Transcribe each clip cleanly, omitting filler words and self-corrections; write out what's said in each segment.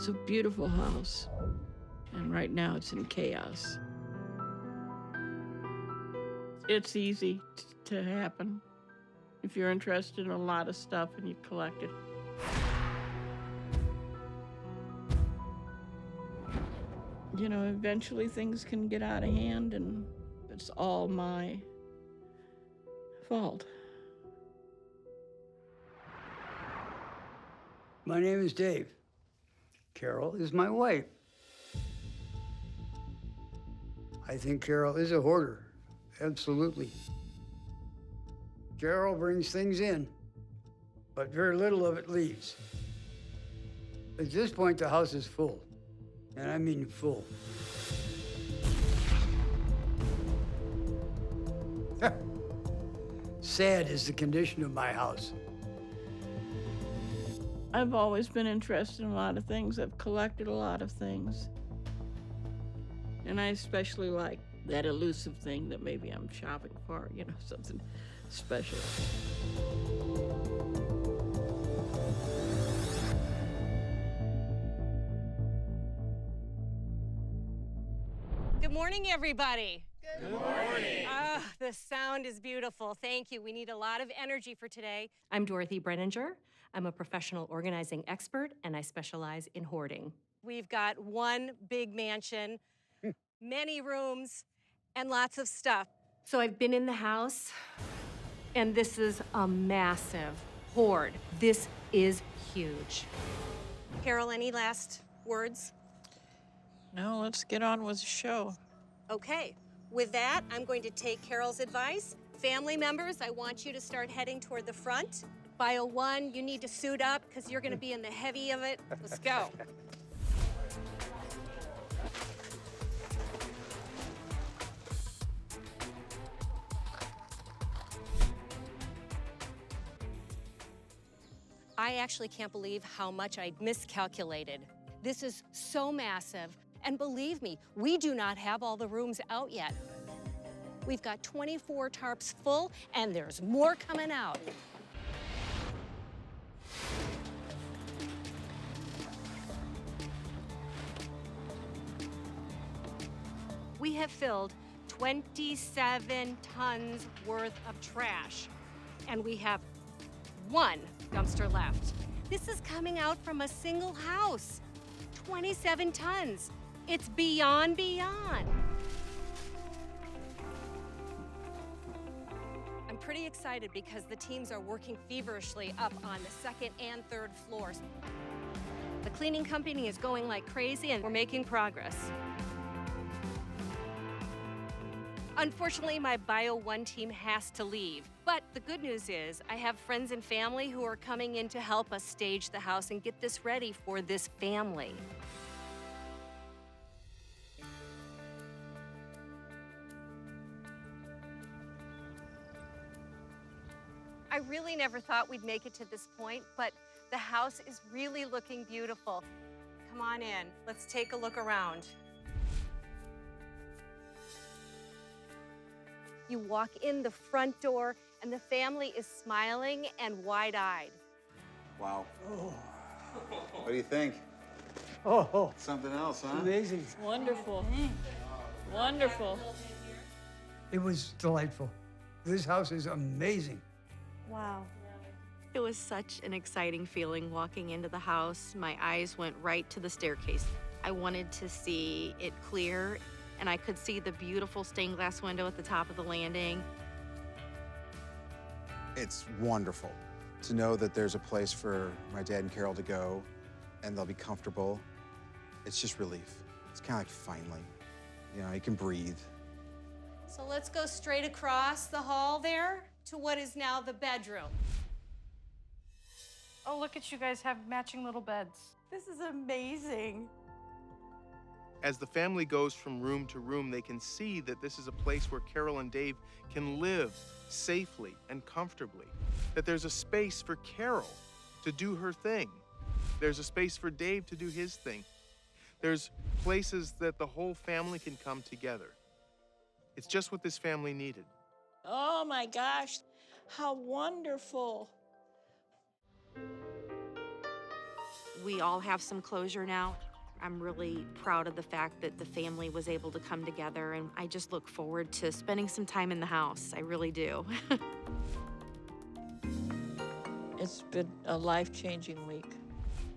It's a beautiful house, and right now it's in chaos. It's easy to happen if you're interested in a lot of stuff and you collect it. You know, eventually things can get out of hand, and it's all my fault. My name is Dave. Carol is my wife. I think Carol is a hoarder, absolutely. Carol brings things in, but very little of it leaves. At this point, the house is full, and I mean full. Sad is the condition of my house. I've always been interested in a lot of things. I've collected a lot of things. And I especially like that elusive thing that maybe I'm shopping for, you know, something special. Good morning, everybody. Good morning. The sound is beautiful. Thank you. We need a lot of energy for today. I'm Dorothy Brenninger. I'm a professional organizing expert, and I specialize in hoarding. We've got one big mansion, many rooms, and lots of stuff. So I've been in the house, and this is a massive hoard. This is huge. Carol, any last words? No, let's get on with the show. Okay. With that, I'm going to take Carol's advice. Family members, I want you to start heading toward the front. Bio 1, you need to suit up because you're going to be in the heavy of it. Let's go. I actually can't believe how much I miscalculated. This is so massive. And believe me, we do not have all the rooms out yet. We've got 24 tarps full, and there's more coming out. We have filled 27 tons worth of trash, and we have one dumpster left. This is coming out from a single house. 27 tons. It's beyond. I'm pretty excited because the teams are working feverishly up on the second and third floors. The cleaning company is going like crazy, and we're making progress. Unfortunately, my Bio 1 team has to leave. But the good news is I have friends and family who are coming in to help us stage the house and get this ready for this family. I really never thought we'd make it to this point, but the house is really looking beautiful. Come on in. Let's take a look around. You walk in the front door, and the family is smiling and wide-eyed. Wow. Oh. What do you think? Oh, Something else, huh? amazing. Wonderful. Wonderful. It was delightful. This house is amazing. Wow. It was such an exciting feeling walking into the house. My eyes went right to the staircase. I wanted to see it clear, and I could see the beautiful stained glass window at the top of the landing. It's wonderful to know that there's a place for my dad and Carol to go, and they'll be comfortable. It's just relief. It's kind of like finally, you know, you can breathe. So let's go straight across the hall there to what is now the bedroom. Oh, look at you guys have matching little beds. This is amazing. As the family goes from room to room, they can see that this is a place where Carol and Dave can live safely and comfortably. That there's a space for Carol to do her thing. There's a space for Dave to do his thing. There's places that the whole family can come together. It's just what this family needed. Oh my gosh, how wonderful. We all have some closure now. I'm really proud of the fact that the family was able to come together, and I just look forward to spending some time in the house. I really do. It's been a life-changing week,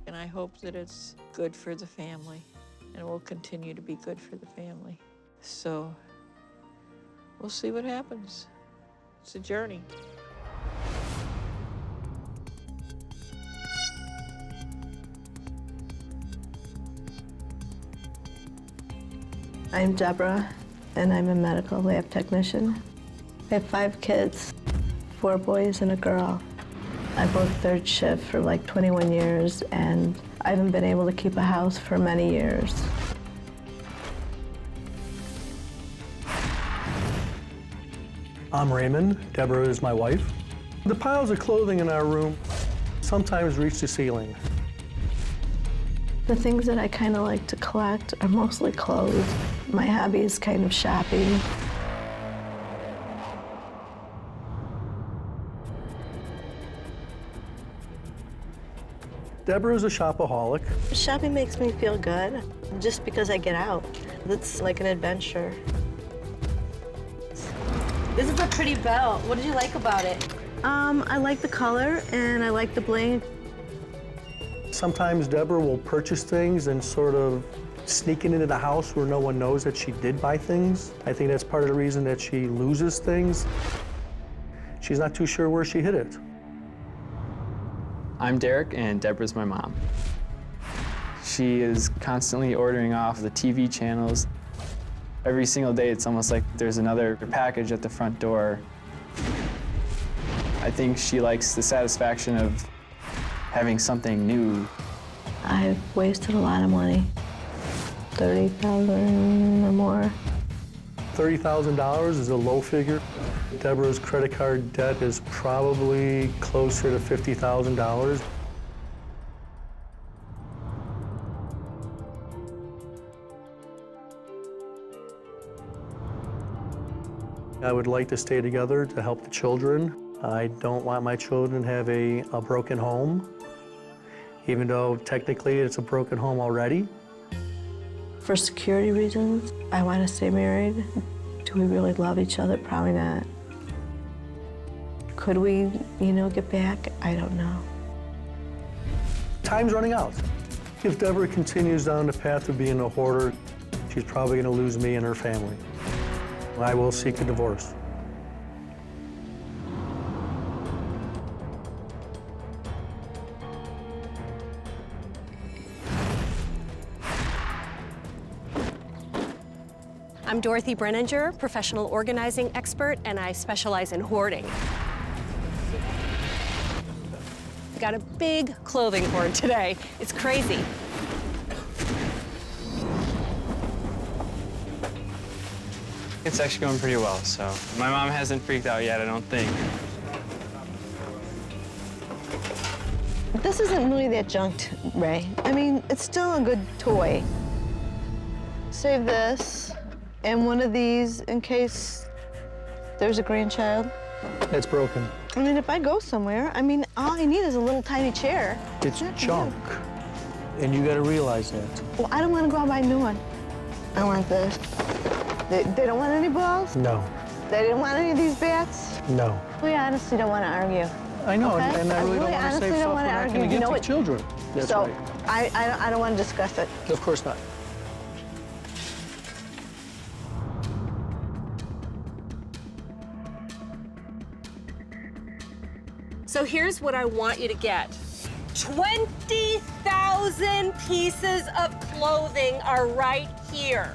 and I hope that it's good for the family and will continue to be good for the family. So we'll see what happens. It's a journey. I'm Debra, and I'm a medical lab technician. I have 5 kids, 4 boys and a girl. I've worked third shift for like 21 years, and I haven't been able to keep a house for many years. I'm Raymond. Debra is my wife. The piles of clothing in our room sometimes reach the ceiling. The things that I kind of like to collect are mostly clothes. My hobby is kind of shopping. Debra is a shopaholic. Shopping makes me feel good, just because I get out. It's like an adventure. This is a pretty belt. What did you like about it? I like the color, and I like the bling. Sometimes Debra will purchase things and sort of sneak it into the house where no one knows that she did buy things. I think that's part of the reason that she loses things. She's not too sure where she hid it. I'm Derek, and Debra's my mom. She is constantly ordering off the TV channels. Every single day, it's almost like there's another package at the front door. I think she likes the satisfaction of having something new. I've wasted a lot of money, $30,000 or more. $30,000 is a low figure. Debra's credit card debt is probably closer to $50,000. I would like to stay together to help the children. I don't want my children to have a broken home, even though technically it's a broken home already. For security reasons, I want to stay married. Do we really love each other? Probably not. Could we, get back? I don't know. Time's running out. If Debra continues down the path of being a hoarder, she's probably going to lose me and her family. I will seek a divorce. I'm Dorothy Brenninger, professional organizing expert, and I specialize in hoarding. We got a big clothing hoard today. It's crazy. It's actually going pretty well, so my mom hasn't freaked out yet, I don't think. This isn't really that junked, Ray. I mean, it's still a good toy. Save this and one of these in case there's a grandchild. It's broken. I mean, if I go somewhere, all I need is a little tiny chair. It's junk, and you got to realize that. Well, I don't want to go out and buy a new one. I want this. They don't want any balls? No. They didn't want any of these bats? No. We honestly don't want to argue. I know, Okay? and I really don't want to honestly say don't stuff want we're to not argue. going to You get know to what? children. That's So, right. I don't want to discuss it. Of course not. So here's what I want you to get. 20,000 pieces of clothing are right here.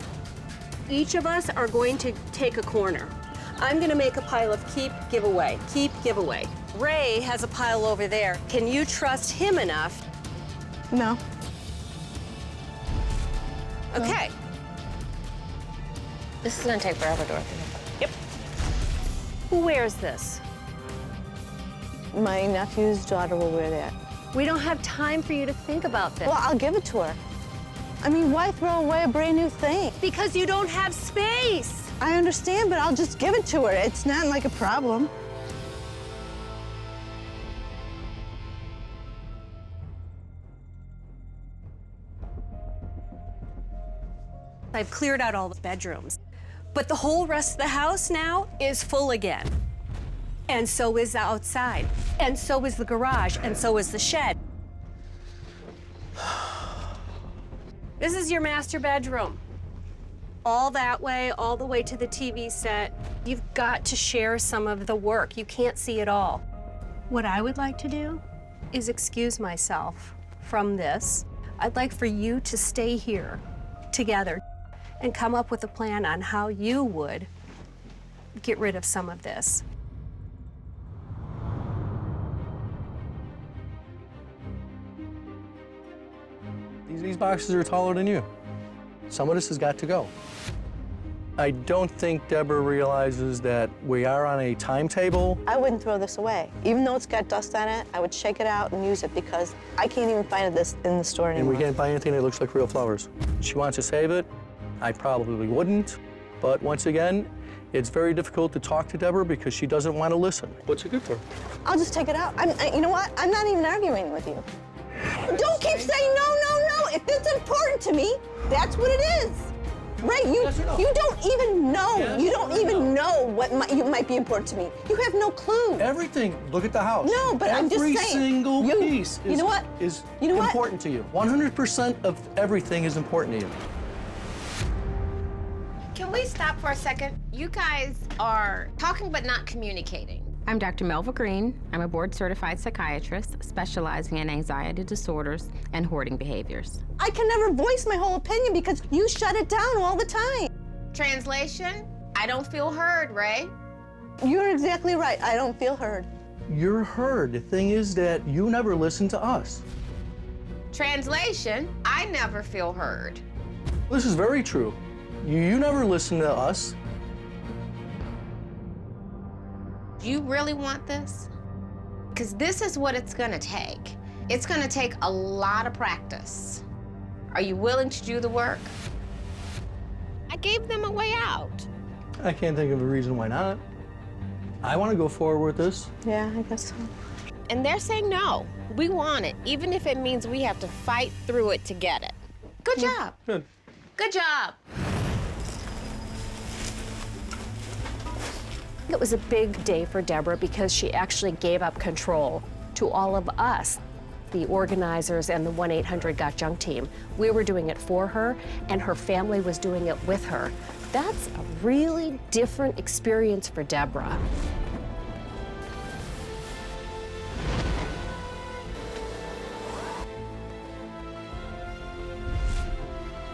Each of us are going to take a corner. I'm gonna make a pile of keep, give away, keep, give away. Ray has a pile over there. Can you trust him enough? No. Okay. This is gonna take forever, Dorothy. Yep. Who wears this? My nephew's daughter will wear that. We don't have time for you to think about this. Well, I'll give it to her. Why throw away a brand new thing? Because you don't have space. I understand, but I'll just give it to her. It's not like a problem. I've cleared out all the bedrooms. But the whole rest of the house now is full again. And so is the outside. And so is the garage. And so is the shed. This is your master bedroom. All that way, all the way to the TV set. You've got to share some of the work. You can't see it all. What I would like to do is excuse myself from this. I'd like for you to stay here together and come up with a plan on how you would get rid of some of this. These boxes are taller than you. Some of this has got to go. I don't think Debra realizes that we are on a timetable. I wouldn't throw this away. Even though it's got dust on it, I would shake it out and use it because I can't even find this in the store And anymore. we can't buy anything that looks like real flowers. She wants to save it. I probably wouldn't. But once again, it's very difficult to talk to Debra because she doesn't want to listen. What's it good for? I'll just take it out. You know what? I'm not even arguing with you. Don't keep saying no, no, no. If it's important to me, that's what it is. Right? You don't even know. Yes you don't even know what might be important to me. You have no clue. Everything. Look at the house. No, but I'm just saying. Every single piece you know what? is You know what? important to you. 100% of everything is important to you. Can we stop for a second? You guys are talking but not communicating. I'm Dr. Melva Green. I'm a board-certified psychiatrist specializing in anxiety disorders and hoarding behaviors. I can never voice my whole opinion because you shut it down all the time. Translation, I don't feel heard, Ray. You're exactly right. I don't feel heard. You're heard. The thing is that you never listen to us. Translation, I never feel heard. This is very true. You never listen to us. Do you really want this? Because this is what it's gonna take. It's gonna take a lot of practice. Are you willing to do the work? I gave them a way out. I can't think of a reason why not. I want to go forward with this. Yeah, I guess so. And they're saying no. We want it, even if it means we have to fight through it to get it. Good job. Good. Good job. It was a big day for Debra because she actually gave up control to all of us, the organizers and the 1-800-GOT-JUNK team. We were doing it for her, and her family was doing it with her. That's a really different experience for Debra.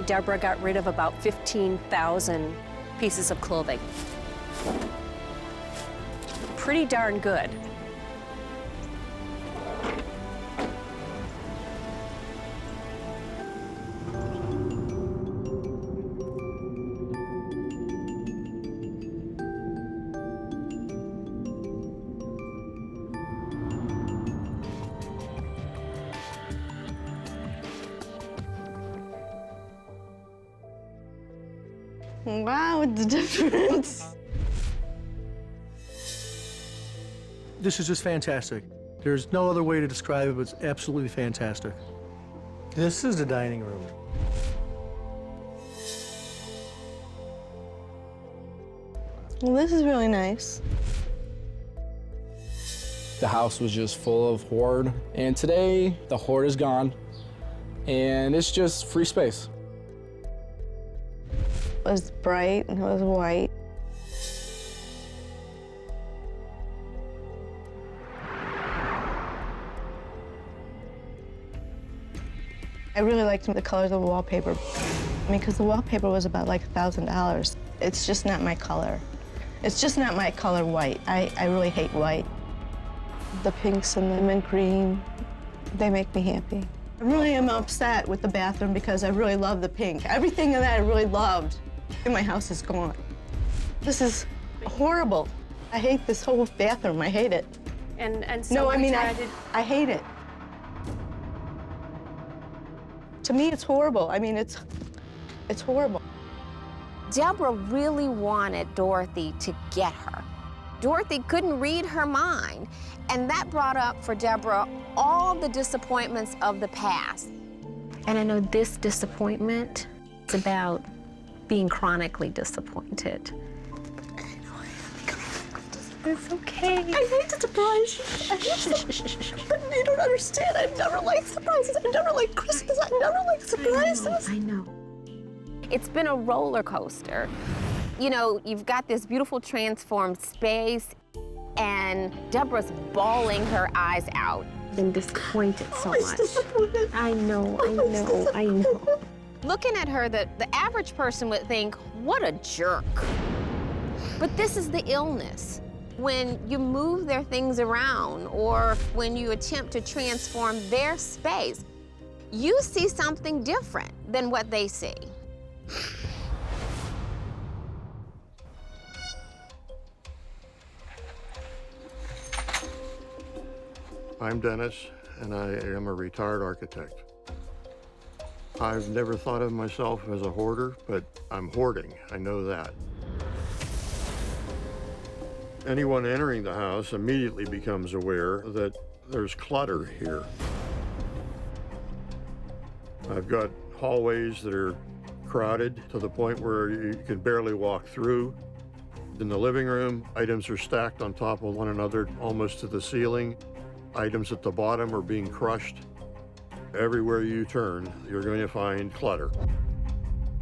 Debra got rid of about 15,000 pieces of clothing. Pretty darn good. Wow, the difference. This is just fantastic. There's no other way to describe it, but it's absolutely fantastic. This is the dining room. Well, this is really nice. The house was just full of hoard, and today the hoard is gone, and it's just free space. It was bright and it was white. I really liked the colors of the wallpaper. I mean, because the wallpaper was about like $1,000. It's just not my color. It's just not my color white. I really hate white. The pinks and the mint green, they make me happy. I really am upset with the bathroom because I really love the pink. Everything that I really loved in my house is gone. This is horrible. I hate this whole bathroom. I hate it. And so No, I mean, tried to... I hate it. To me, it's horrible. I mean, it's horrible. Debra really wanted Dorothy to get her. Dorothy couldn't read her mind, and that brought up for Debra all the disappointments of the past. And I know this disappointment is about being chronically disappointed. It's okay. I hate to surprise you. But you don't understand. I've never liked surprises. I've never liked Christmas. I've never liked surprises. I know. It's been a roller coaster. You know, you've got this beautiful transformed space, and Debra's bawling her eyes out. Been disappointed so much. I know. Looking at her, the average person would think, what a jerk. But this is the illness. When you move their things around or when you attempt to transform their space, you see something different than what they see. I'm Dennis, and I am a retired architect. I've never thought of myself as a hoarder, but I'm hoarding, I know that. Anyone entering the house immediately becomes aware that there's clutter here. I've got hallways that are crowded to the point where you can barely walk through. In the living room, items are stacked on top of one another almost to the ceiling. Items at the bottom are being crushed. Everywhere you turn, you're going to find clutter.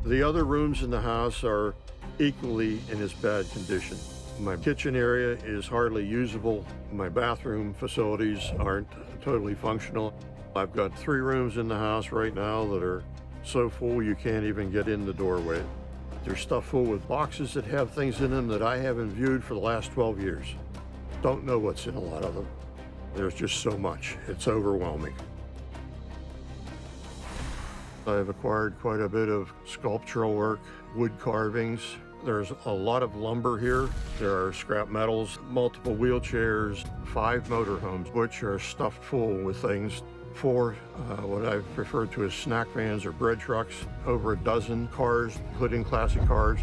The other rooms in the house are equally in as bad condition. My kitchen area is hardly usable. My bathroom facilities aren't totally functional. I've got 3 rooms in the house right now that are so full you can't even get in the doorway. They're stuffed full with boxes that have things in them that I haven't viewed for the last 12 years. Don't know what's in a lot of them. There's just so much. It's overwhelming. I've acquired quite a bit of sculptural work, wood carvings. There's a lot of lumber here. There are scrap metals, multiple wheelchairs, 5 motorhomes, which are stuffed full with things. 4 what I've referred to as snack vans or bread trucks, over a dozen cars, including classic cars.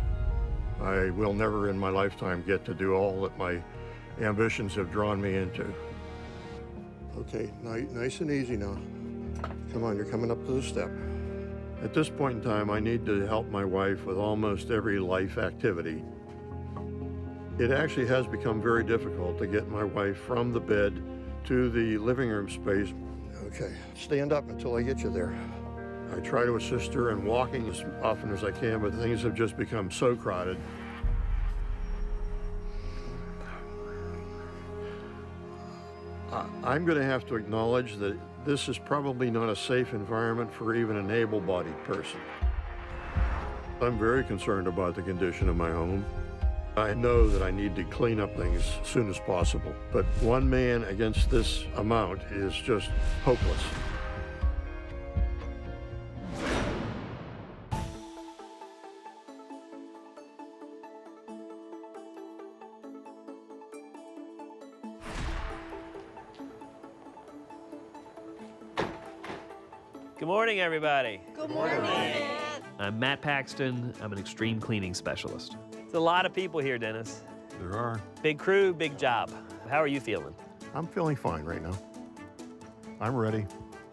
I will never in my lifetime get to do all that my ambitions have drawn me into. Okay, nice and easy now. Come on, you're coming up to the step. At this point in time, I need to help my wife with almost every life activity. It actually has become very difficult to get my wife from the bed to the living room space. Okay, stand up until I get you there. I try to assist her in walking as often as I can, but things have just become so crowded. I'm going to have to acknowledge that this is probably not a safe environment for even an able-bodied person. I'm very concerned about the condition of my home. I know that I need to clean up things as soon as possible, but one man against this amount is just hopeless. Good morning, everybody. Good morning. I'm Matt Paxton. I'm an extreme cleaning specialist. It's a lot of people here, Dennis. There are. Big crew, big job. How are you feeling? I'm feeling fine right now. I'm ready.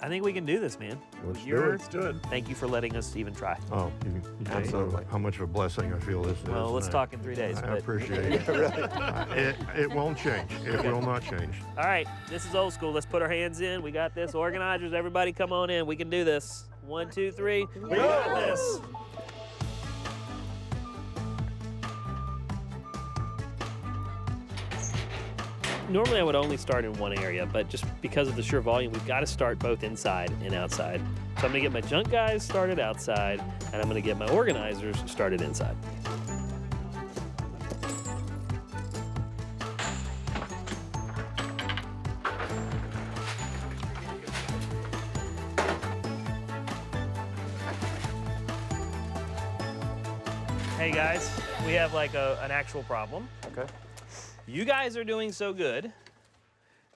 I think we can do this, man. Let's do it. Thank you for letting us even try. Oh, you Absolutely. know how much of a blessing I feel this is. Well, let's talk in 3 days. I but- appreciate it. It won't change. It will not change. All right, this is old school. Let's put our hands in. We got this. Organizers, everybody come on in. We can do this. 1, 2, 3. We got this. Normally I would only start in one area, but just because of the sheer volume, we've got to start both inside and outside. So I'm gonna get my junk guys started outside, and I'm gonna get my organizers started inside. Hey guys, we have like an actual problem. Okay. You guys are doing so good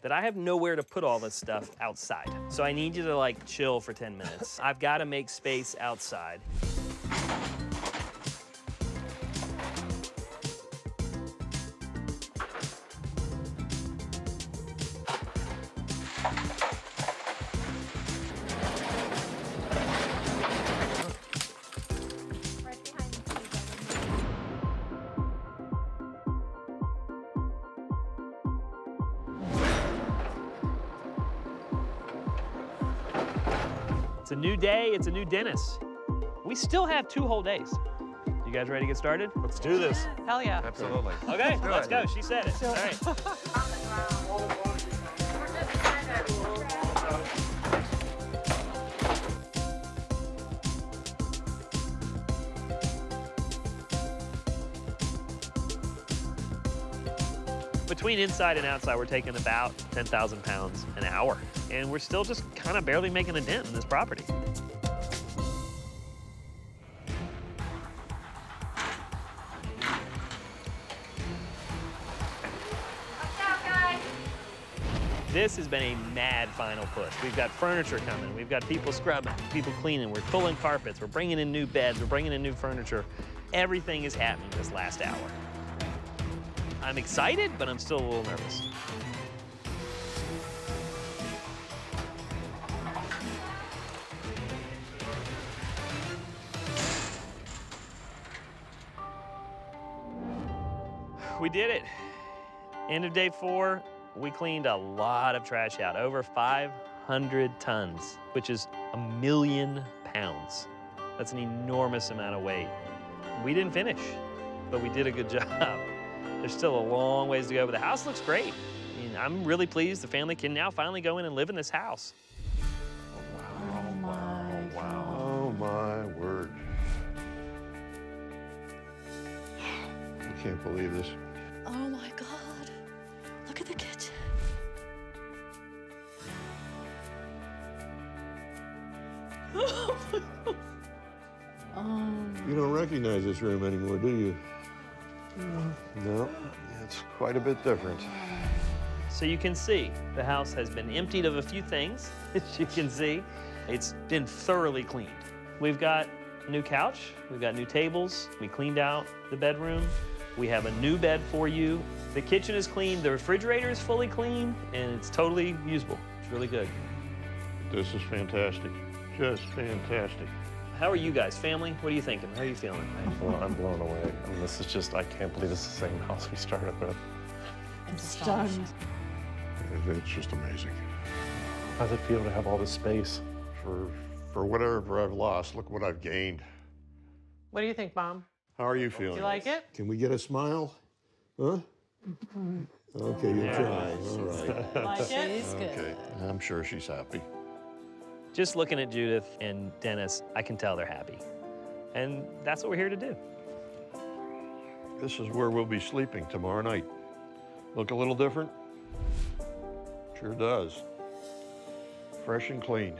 that I have nowhere to put all this stuff outside. So I need you to like chill for 10 minutes. I've got to make space outside. It's a new day, it's a new Dennis. We still have 2 whole days. You guys ready to get started? Let's do this. Hell yeah. Absolutely. Okay, let's go. She said it. All right. Between inside and outside, we're taking about 10,000 pounds an hour. And we're still just kind of barely making a dent in this property. This has been a mad final push. We've got furniture coming. We've got people scrubbing, people cleaning. We're pulling carpets. We're bringing in new beds. We're bringing in new furniture. Everything is happening this last hour. I'm excited, but I'm still a little nervous. We did it. End of day 4. We cleaned a lot of trash out, over 500 tons, which is 1 million pounds. That's an enormous amount of weight. We didn't finish, but we did a good job. There's still a long ways to go, but the house looks great. I mean, I'm really pleased the family can now finally go in and live in this house. Oh my word. I can't believe this. Oh my God. Look at the kitchen. You don't recognize this room anymore, do you? No, it's quite a bit different. So you can see the house has been emptied of a few things, as you can see. It's been thoroughly cleaned. We've got a new couch, we've got new tables, we cleaned out the bedroom, we have a new bed for you. The kitchen is clean, the refrigerator is fully clean, and it's totally usable. It's really good. This is fantastic, just fantastic. How are you guys, family? What are you thinking? How are you feeling? I'm blown away. I mean, this is just, I can't believe this is the same house we started with. I'm stunned. It's just amazing. How's it feel to have all this space? For whatever I've lost, look what I've gained. What do you think, Mom? How are you feeling? Do you like it? Can we get a smile? Huh? Okay, you're trying. All right. Like it? She's good. Okay, I'm sure she's happy. Just looking at Judith and Dennis, I can tell they're happy. And that's what we're here to do. This is where we'll be sleeping tomorrow night. Look a little different? Sure does. Fresh and clean.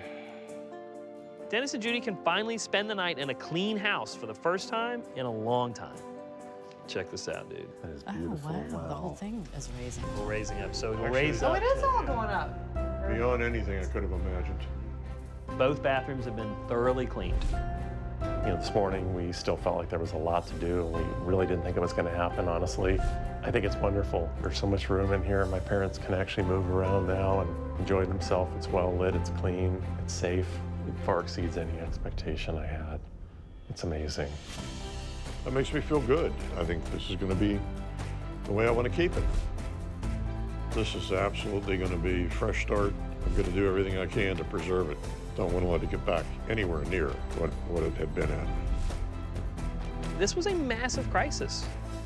Dennis and Judy can finally spend the night in a clean house for the first time in a long time. Check this out, dude. That is Oh, beautiful. wow. The whole thing is raising. We're raising up. So we'll Actually, raise So up. it is all going up. Beyond anything I could have imagined. Both bathrooms have been thoroughly cleaned. You know, this morning we still felt like there was a lot to do, and we really didn't think it was going to happen, honestly. I think it's wonderful. There's so much room in here. My parents can actually move around now and enjoy themselves. It's well lit, it's clean, it's safe. It far exceeds any expectation I had. It's amazing. That makes me feel good. I think this is going to be the way I want to keep it. This is absolutely going to be a fresh start. I'm going to do everything I can to preserve it. Don't want to let it get back anywhere near what it had been at. This was a massive crisis.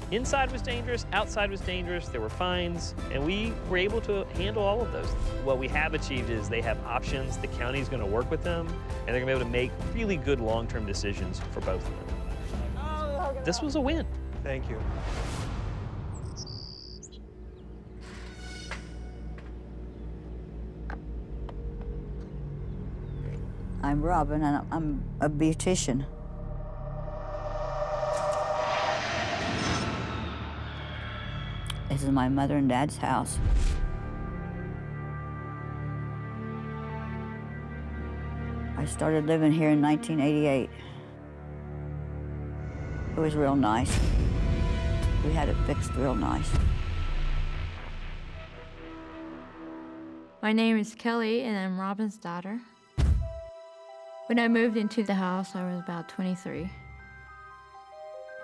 Inside was dangerous, outside was dangerous, there were fines, and we were able to handle all of those. What we have achieved is they have options, the county's gonna work with them, and they're gonna be able to make really good long-term decisions for both of them. This was a win. Thank you. I'm Robin, and I'm a beautician. This is my mother and dad's house. I started living here in 1988. It was real nice. We had it fixed real nice. My name is Kelly, and I'm Robin's daughter. When I moved into the house, I was about 23.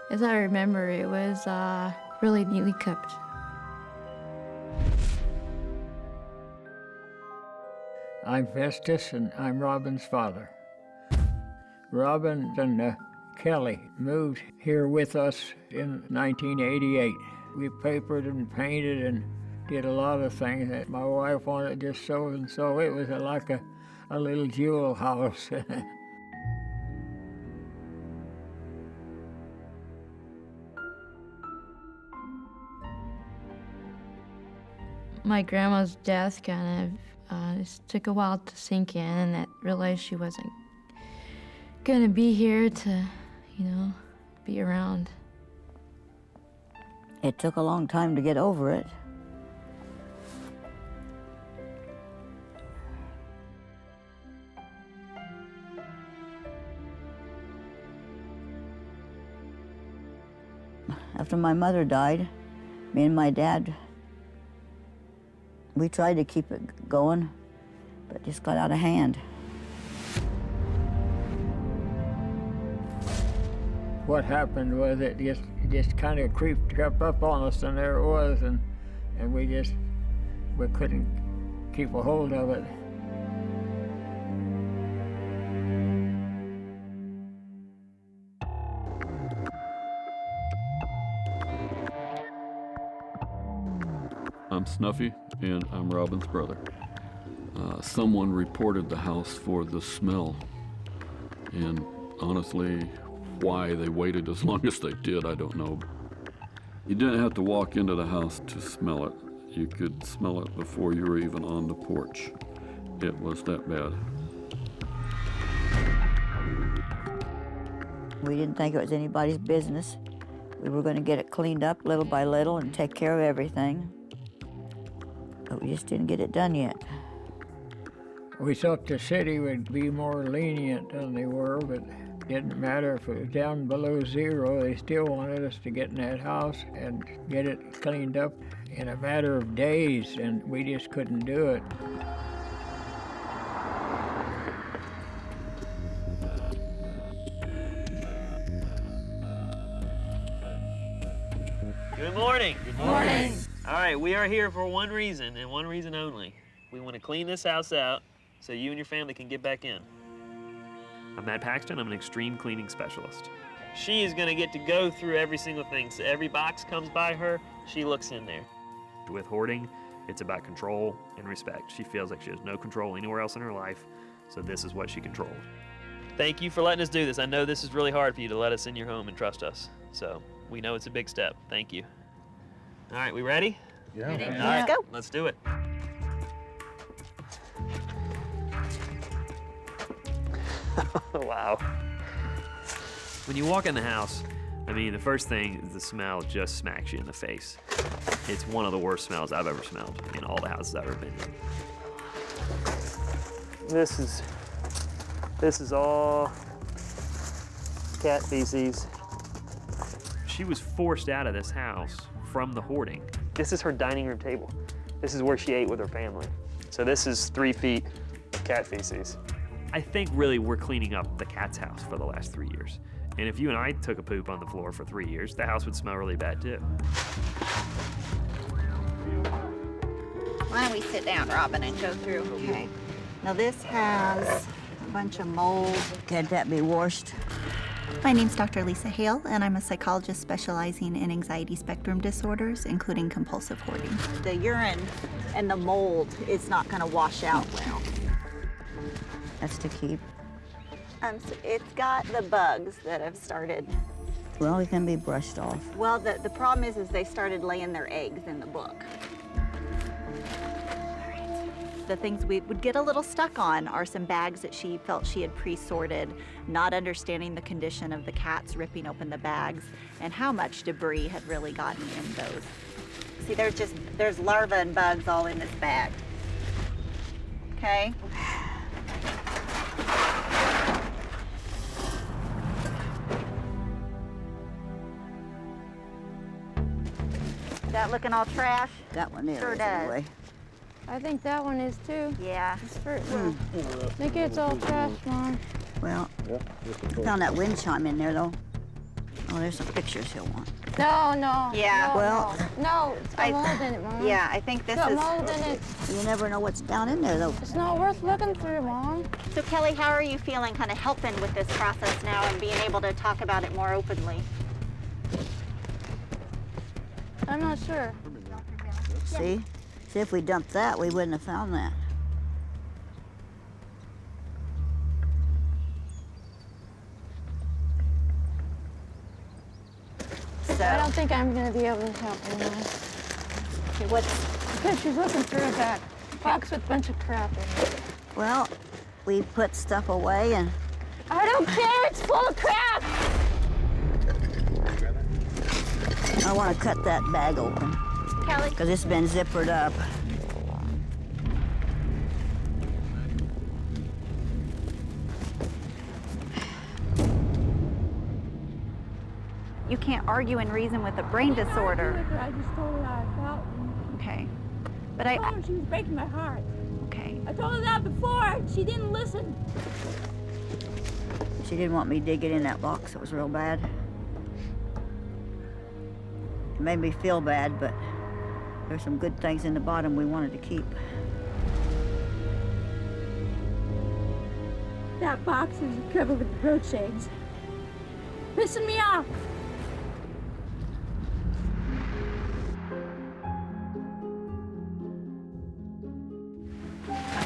As I remember, it was really neatly kept. I'm Festus, and I'm Robin's father. Robin and Kelly moved here with us in 1988. We papered and painted and did a lot of things that my wife wanted just so and so. It was like a little jewel house. My grandma's death kind of just took a while to sink in, and I realized she wasn't gonna be here to, be around. It took a long time to get over it. After my mother died, me and my dad, we tried to keep it going, but it just got out of hand. What happened was it just kind of crept up on us, and there it was, and we couldn't keep a hold of it. I'm Snuffy, and I'm Robin's brother. Someone reported the house for the smell, and honestly, why they waited as long as they did, I don't know. You didn't have to walk into the house to smell it. You could smell it before you were even on the porch. It was that bad. We didn't think it was anybody's business. We were going to get it cleaned up little by little and take care of everything. But we just didn't get it done yet. We thought the city would be more lenient than they were, but it didn't matter if it was down below zero. They still wanted us to get in that house and get it cleaned up in a matter of days, and we just couldn't do it. Good morning. Good morning. All right, we are here for one reason and one reason only. We want to clean this house out so you and your family can get back in. I'm Matt Paxton. I'm an extreme cleaning specialist. She is going to get to go through every single thing. So every box comes by her, she looks in there. With hoarding, it's about control and respect. She feels like she has no control anywhere else in her life, so this is what she controls. Thank you for letting us do this. I know this is really hard for you to let us in your home and trust us. So we know it's a big step. Thank you. All right, we ready? Yeah. All Let's right, go. Let's do it. Wow. When you walk in the house, I mean, the first thing is the smell just smacks you in the face. It's one of the worst smells I've ever smelled in all the houses I've ever been in. This is all cat feces. She was forced out of this house from the hoarding. This is her dining room table. This is where she ate with her family. So this is 3 feet of cat feces. I think really we're cleaning up the cat's house for the last 3 years. And if you and I took a poop on the floor for 3 years, the house would smell really bad too. Why don't we sit down, Robin, and go through? Okay. Now this has a bunch of mold. Can't that be washed? My name's Dr. Lisa Hale, and I'm a psychologist specializing in anxiety spectrum disorders, including compulsive hoarding. The urine and the mold is not going to wash out well. That's to keep. So it's got the bugs that have started. Well, it can be brushed off. Well, the problem is they started laying their eggs in the book. The things we would get a little stuck on are some bags that she felt she had pre-sorted, not understanding the condition of the cats ripping open the bags and how much debris had really gotten in those. See, there's larvae and bugs all in this bag. Okay? That looking all trash? That one is, sure does. anyway. I think that one is too. Yeah. I think it's all trash, Mom. Well, I found that wind chime in there, though. Oh, there's some pictures he'll want. No, no. Yeah. No, Well, no, it's got mold in it, Mom. Yeah, I think this It's got is. mold in it. You never know what's down in there, though. It's not worth looking through, Mom. So Kelly, how are you feeling kind of helping with this process now and being able to talk about it more openly? I'm not sure. See? See, if we dumped that, we wouldn't have found that. I don't think I'm going to be able to help anymore. Okay, what's... Because she's looking through that box with a bunch of crap in it. Well, we put stuff away and... I don't care, it's full of crap! I want to cut that bag open. Kelly? Because it's been zippered up. You can't argue and reason with a brain disorder. I just told her how I felt. Okay. But I told her she was breaking my heart. Okay. I told her that before, and she didn't listen. She didn't want me digging in that box. It was real bad. It made me feel bad, but there's some good things in the bottom we wanted to keep. That box is covered with road shades. Pissing me off.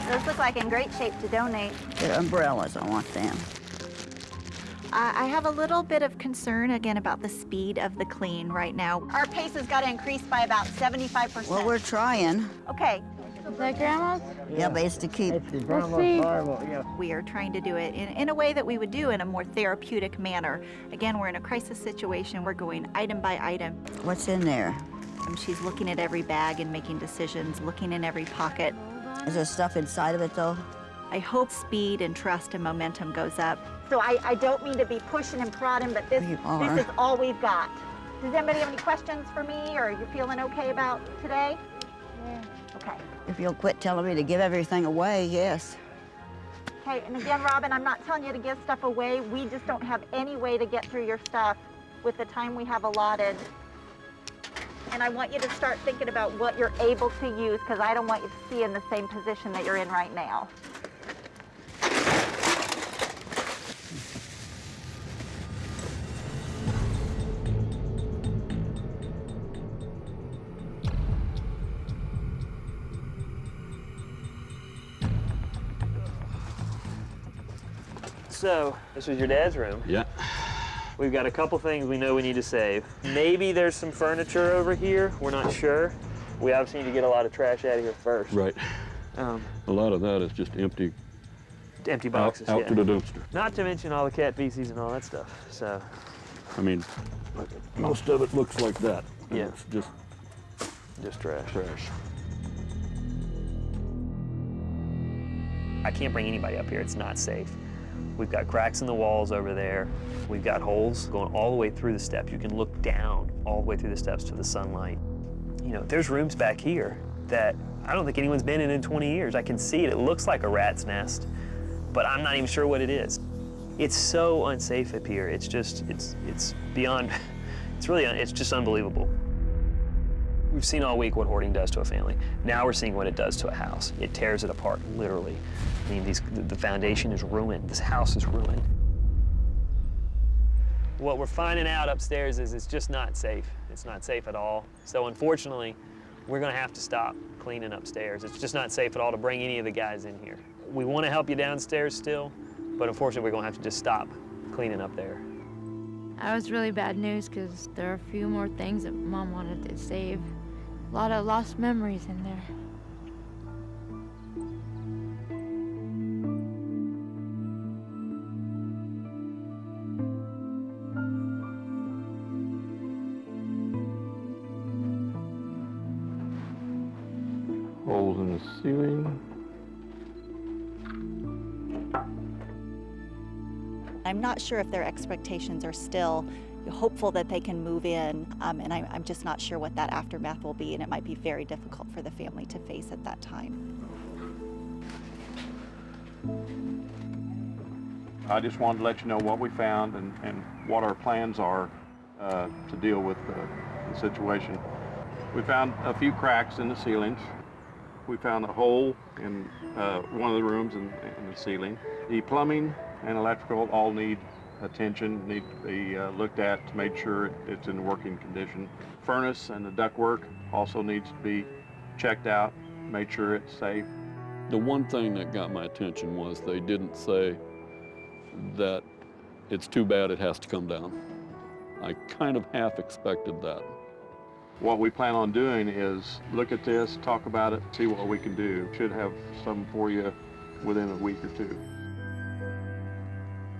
Those look like in great shape to donate. They're umbrellas. I want them. I have a little bit of concern, again, about the speed of the clean right now. Our pace has got to increase by about 75%. Well, we're trying. Okay. Is that Grandma's? Yeah, but it's to keep. We are trying to do it in a way that we would do in a more therapeutic manner. Again, we're in a crisis situation. We're going item by item. What's in there? She's looking at every bag and making decisions, looking in every pocket. Is there stuff inside of it, though? I hope speed and trust and momentum goes up. So I don't mean to be pushing and prodding, but this is all we've got. Does anybody have any questions for me, or are you feeling okay about today? Yeah. Okay. If you'll quit telling me to give everything away, yes. Okay, and again, Robin, I'm not telling you to give stuff away. We just don't have any way to get through your stuff with the time we have allotted. And I want you to start thinking about what you're able to use, because I don't want you to see in the same position that you're in right now. So, this was your dad's room. Yeah. We've got a couple things we know we need to save. Maybe there's some furniture over here. We're not sure. We obviously need to get a lot of trash out of here first. Right. A lot of that is just empty. Empty boxes, out to the dumpster. Not to mention all the cat feces and all that stuff. So, I mean, most of it looks like that. Yeah. It's just trash. Trash. I can't bring anybody up here. It's not safe. We've got cracks in the walls over there. We've got holes going all the way through the steps. You can look down all the way through the steps to the sunlight. You know, there's rooms back here that I don't think anyone's been in 20 years. I can see it. It looks like a rat's nest, but I'm not even sure what it is. It's so unsafe up here. It's just, it's beyond, it's just unbelievable. We've seen all week what hoarding does to a family. Now we're seeing what it does to a house. It tears it apart, literally. I mean, the foundation is ruined. This house is ruined. What we're finding out upstairs is it's just not safe. It's not safe at all. So unfortunately, we're gonna have to stop cleaning upstairs. It's just not safe at all to bring any of the guys in here. We wanna help you downstairs still, but unfortunately, we're gonna have to just stop cleaning up there. That was really bad news because there are a few more things that Mom wanted to save. A lot of lost memories in there. Holes in the ceiling. I'm not sure if their expectations are still hopeful that they can move in, and I'm just not sure what that aftermath will be, and it might be very difficult for the family to face at that time. I just wanted to let you know what we found and what our plans are. to deal with the situation. We found a few cracks in the ceilings. We found a hole in one of the rooms in the ceiling. The plumbing and electrical all need attention, need to be looked at to make sure it's in working condition. Furnace and the ductwork also needs to be checked out, make sure it's safe. The one thing that got my attention was they didn't say that it's too bad it has to come down. I kind of half expected that. What we plan on doing is look at this, talk about it, see what we can do. Should have some for you within a week or two.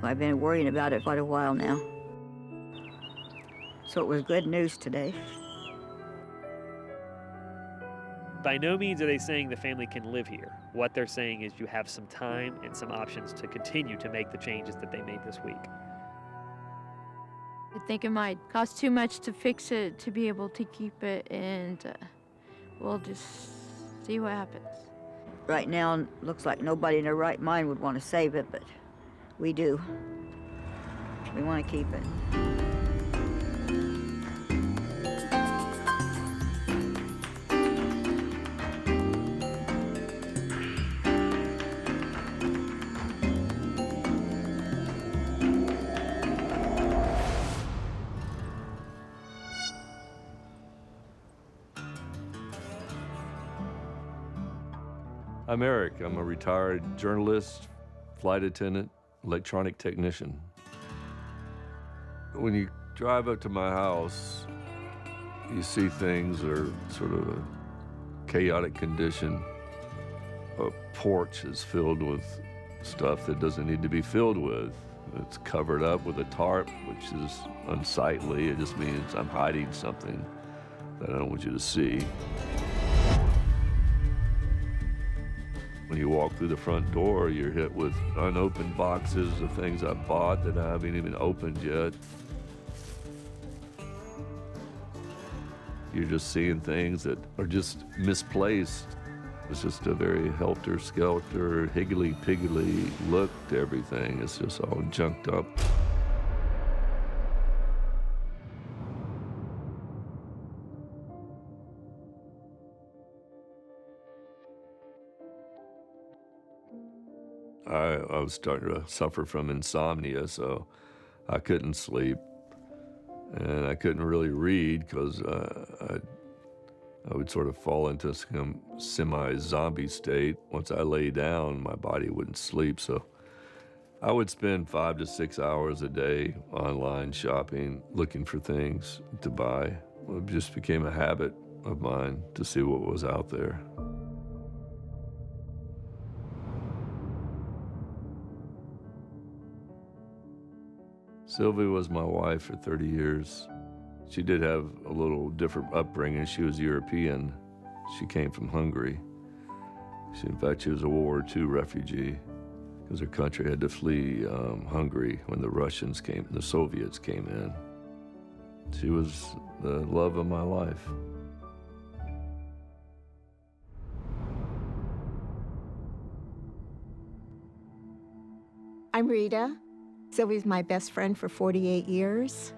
I've been worrying about it quite a while now. So it was good news today. By no means are they saying the family can live here. What they're saying is you have some time and some options to continue to make the changes that they made this week. I think it might cost too much to fix it to be able to keep it, and we'll just see what happens. Right now, it looks like nobody in their right mind would want to save it, but we do. We want to keep it. I'm Eric. I'm a retired journalist, flight attendant, electronic technician. When you drive up to my house, you see things that are sort of a chaotic condition. A porch is filled with stuff that doesn't need to be filled with. It's covered up with a tarp, which is unsightly. It just means I'm hiding something that I don't want you to see. When you walk through the front door, you're hit with unopened boxes of things I bought that I haven't even opened yet. You're just seeing things that are just misplaced. It's just a very helter-skelter, higgly-piggly look to everything. It's just all junked up. I was starting to suffer from insomnia, so I couldn't sleep. And I couldn't really read because I would sort of fall into some semi-zombie state. Once I lay down, my body wouldn't sleep, so I would spend 5 to 6 hours a day online shopping, looking for things to buy. It just became a habit of mine to see what was out there. Sylvie was my wife for 30 years. She did have a little different upbringing. She was European. She came from Hungary. In fact, she was a World War II refugee because her country had to flee Hungary when the Russians came, the Soviets came in. She was the love of my life. I'm Rita. Sylvie's my best friend for 48 years.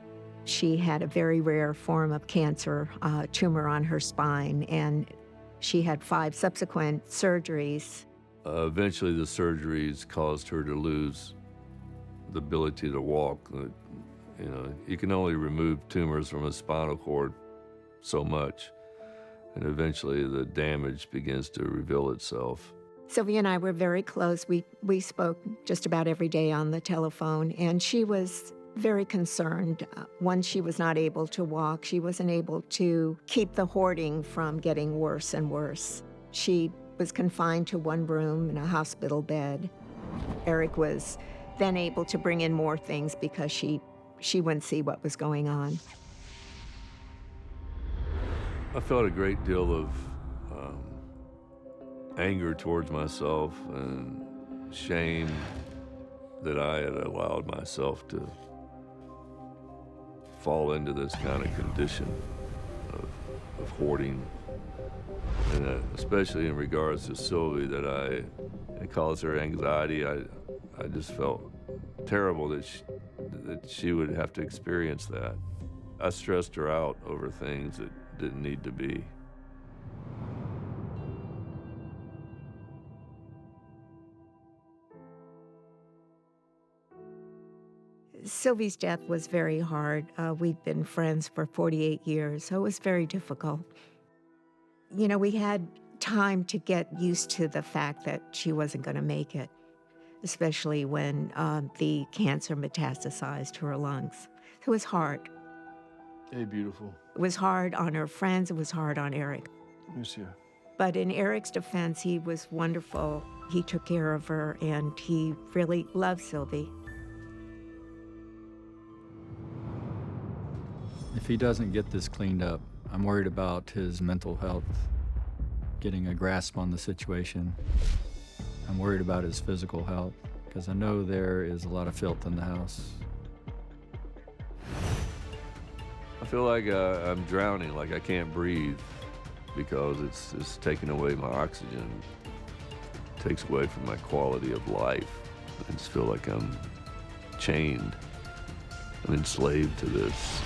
She had a very rare form of cancer, a tumor on her spine, and she had 5 subsequent surgeries. Eventually, the surgeries caused her to lose the ability to walk. You know, you can only remove tumors from a spinal cord so much, and eventually the damage begins to reveal itself. Sylvia and I were very close. We spoke just about every day on the telephone, and she was very concerned. Once she was not able to walk, she wasn't able to keep the hoarding from getting worse and worse. She was confined to one room in a hospital bed. Eric was then able to bring in more things because she wouldn't see what was going on. I felt a great deal of anger towards myself and shame that I had allowed myself to fall into this kind of condition of hoarding. And especially in regards to Sylvie, that it caused her anxiety. I just felt terrible that she would have to experience that. I stressed her out over things that didn't need to be. Sylvie's death was very hard. We'd been friends for 48 years, so it was very difficult. You know, we had time to get used to the fact that she wasn't going to make it, especially when the cancer metastasized to her lungs. It was hard. Hey, beautiful. It was hard on her friends. It was hard on Eric. Miss you. But in Eric's defense, he was wonderful. He took care of her, and he really loved Sylvie. If he doesn't get this cleaned up, I'm worried about his mental health, getting a grasp on the situation. I'm worried about his physical health, because I know there is a lot of filth in the house. I feel like I'm drowning, like I can't breathe, because it's taking away my oxygen, takes away from my quality of life. I just feel like I'm chained, I'm enslaved to this.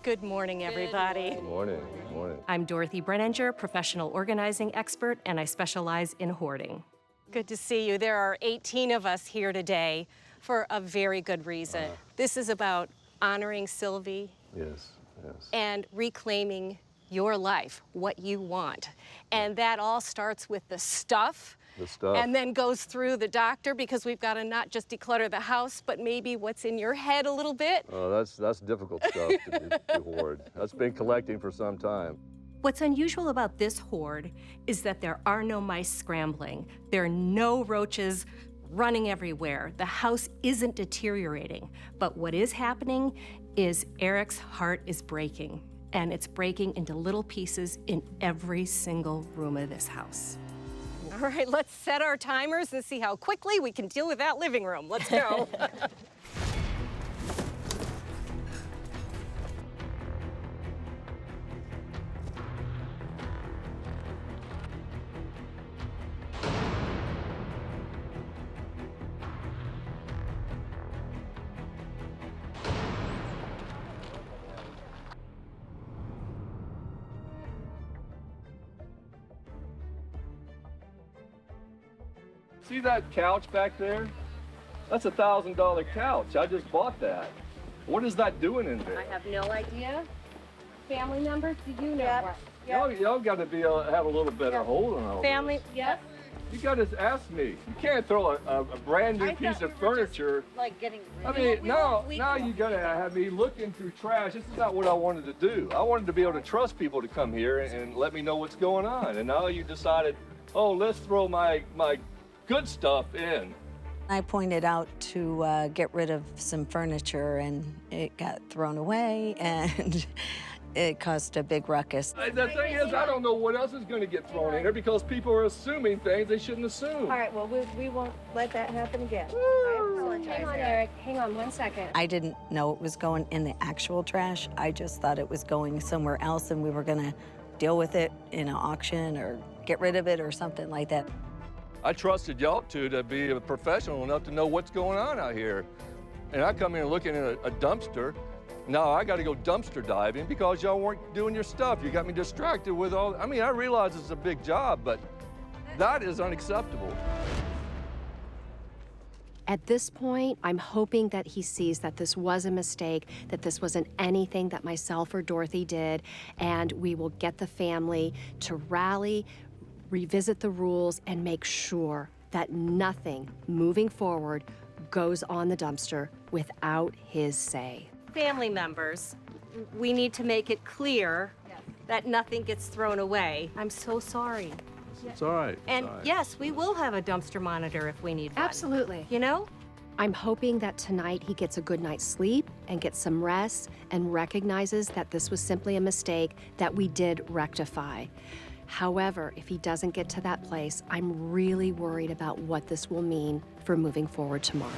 Good morning, everybody. Good morning. Good morning. I'm Dorothy Brenninger, professional organizing expert, and I specialize in hoarding. Good to see you. There are 18 of us here today for a very good reason. This is about honoring Sylvie. Yes, yes. And reclaiming your life, what you want. And that all starts with the stuff. The stuff. And then goes through the doctor, because we've got to not just declutter the house, but maybe what's in your head a little bit. Oh, that's difficult stuff to hoard. That's been collecting for some time. What's unusual about this hoard is that there are no mice scrambling. There are no roaches running everywhere. The house isn't deteriorating. But what is happening is Eric's heart is breaking, and it's breaking into little pieces in every single room of this house. All right, let's set our timers and see how quickly we can deal with that living room. Let's go. See that couch back there? That's a $1,000 couch. I just bought that. What is that doing in there? I have no idea. Family members, do you know? Y'all got to be able to have a little better hold on all Family, yes. this. You got to ask me. You can't throw a brand new piece of furniture. Like getting I mean, now you got to have me looking through trash. This is not what I wanted to do. I wanted to be able to trust people to come here and let me know what's going on. And now you decided, oh, let's throw my good stuff in. I pointed out to get rid of some furniture, and it got thrown away, and it caused a big ruckus. The thing is, I don't know what else is going to get thrown in here, because people are assuming things they shouldn't assume. All right, well, we won't let that happen again. I apologize. Hang on, Eric. Hang on 1 second. I didn't know it was going in the actual trash. I just thought it was going somewhere else, and we were going to deal with it in an auction or get rid of it or something like that. I trusted y'all two to be a professional enough to know what's going on out here. And I come in looking at a dumpster. Now I got to go dumpster diving because y'all weren't doing your stuff. You got me distracted with all, I mean, I realize it's a big job, but that is unacceptable. At this point, I'm hoping that he sees that this was a mistake, that this wasn't anything that myself or Dorothy did, and we will get the family to rally, revisit the rules, and make sure that nothing moving forward goes on the dumpster without his say. Family members, we need to make it clear that nothing gets thrown away. I'm so sorry. It's all right. And yes, we will have a dumpster monitor if we need one. Absolutely. You know? I'm hoping that tonight he gets a good night's sleep and gets some rest and recognizes that this was simply a mistake that we did rectify. However, if he doesn't get to that place, I'm really worried about what this will mean for moving forward tomorrow.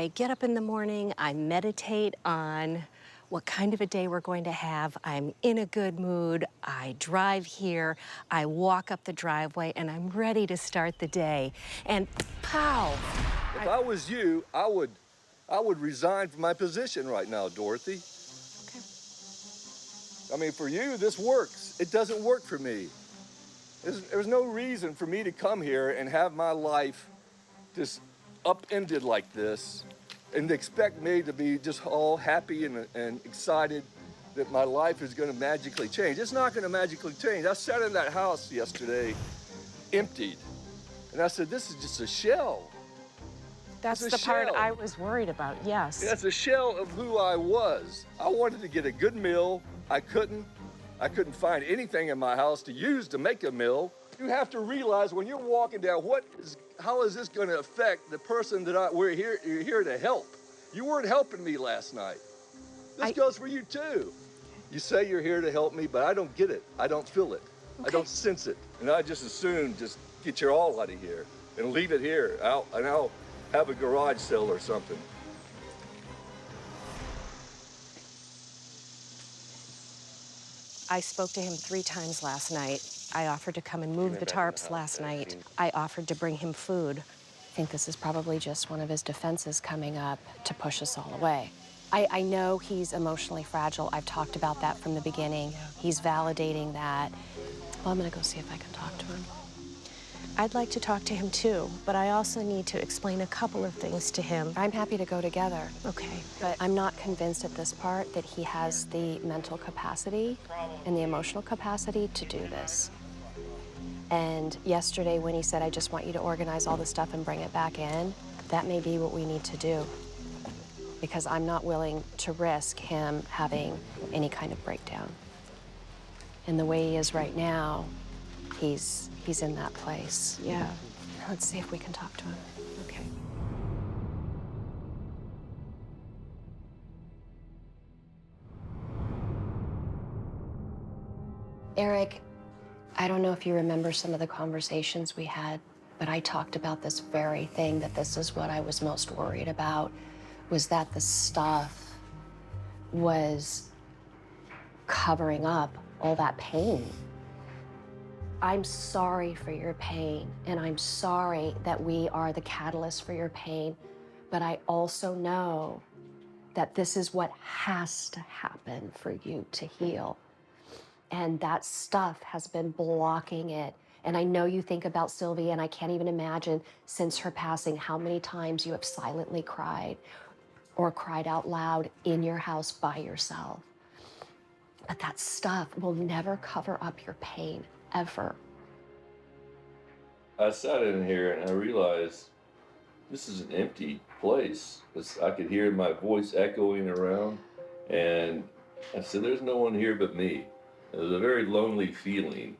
I get up in the morning, I meditate on what kind of a day we're going to have. I'm in a good mood. I drive here, I walk up the driveway, and I'm ready to start the day. And pow! If I was you, I would resign from my position right now, Dorothy. Okay. I mean, for you, this works. It doesn't work for me. There's no reason for me to come here and have my life just upended like this and expect me to be just all happy and excited that my life is going to magically change. It's not going to magically change. I sat in that house yesterday, emptied, and I said, this is just a shell. That's It's a the part shell. I was worried about, yes. That's a shell of who I was. I wanted to get a good meal. I couldn't find anything in my house to use to make a meal. You have to realize when you're walking down, how is this going to affect the person that you're here to help? You weren't helping me last night. This goes for you too. You say you're here to help me, but I don't get it. I don't feel it. Okay. I don't sense it. And I just as soon just get your all out of here and leave it here. I'll have a garage sale or something. I spoke to him 3 times last night. I offered to come and move the tarps last night. I offered to bring him food. I think this is probably just one of his defenses coming up to push us all away. I know he's emotionally fragile. I've talked about that from the beginning. Yeah. He's validating that. Well, I'm gonna go see if I can talk to him. I'd like to talk to him too, but I also need to explain a couple of things to him. I'm happy to go together. Okay. But I'm not convinced at this part that he has the mental capacity and the emotional capacity to do this. And yesterday when he said, I just want you to organize all the stuff and bring it back in, that may be what we need to do. Because I'm not willing to risk him having any kind of breakdown. And the way he is right now, he's in that place. Yeah. Let's see if we can talk to him. Okay. Eric, I don't know if you remember some of the conversations we had, but I talked about this very thing, that this is what I was most worried about, was that the stuff was covering up all that pain. I'm sorry for your pain, and I'm sorry that we are the catalyst for your pain, but I also know that this is what has to happen for you to heal. And that stuff has been blocking it. And I know you think about Sylvie, and I can't even imagine since her passing how many times you have silently cried or cried out loud in your house by yourself. But that stuff will never cover up your pain, ever. I sat in here and I realized this is an empty place. I could hear my voice echoing around, and I said, there's no one here but me. It was a very lonely feeling.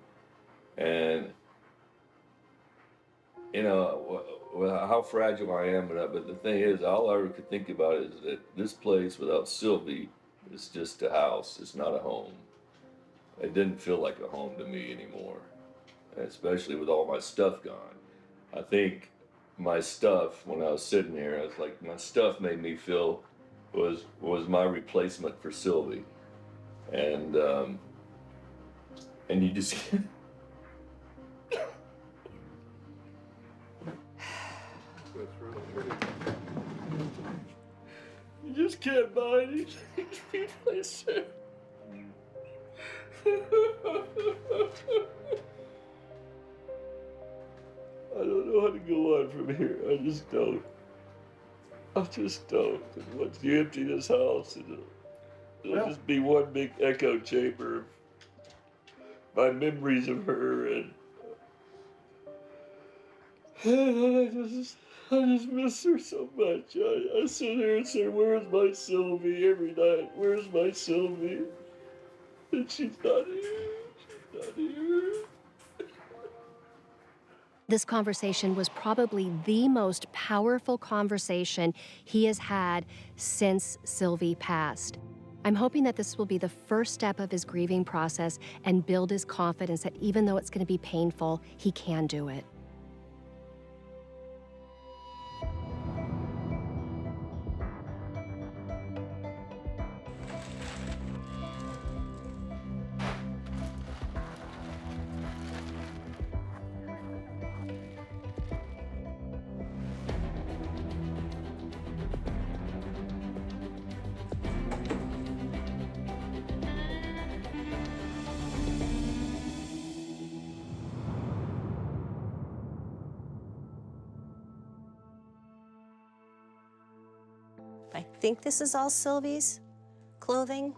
And, you know, how fragile I am, but the thing is, all I could think about is that this place without Sylvie is just a house. It's not a home. It didn't feel like a home to me anymore, especially with all my stuff gone. I think my stuff, when I was sitting here, I was like, my stuff made me feel was my replacement for Sylvie. And you just you just can't buy anything to replace her. I don't know how to go on from here. I just don't. And once you empty this house, it'll just be one big echo chamber of my memories of her, and I just miss her so much. I sit here and say, where's my Sylvie every night? Where's my Sylvie? And she's not here. She's not here. This conversation was probably the most powerful conversation he has had since Sylvie passed. I'm hoping that this will be the first step of his grieving process and build his confidence that even though it's going to be painful, he can do it. think this is all Sylvie's clothing?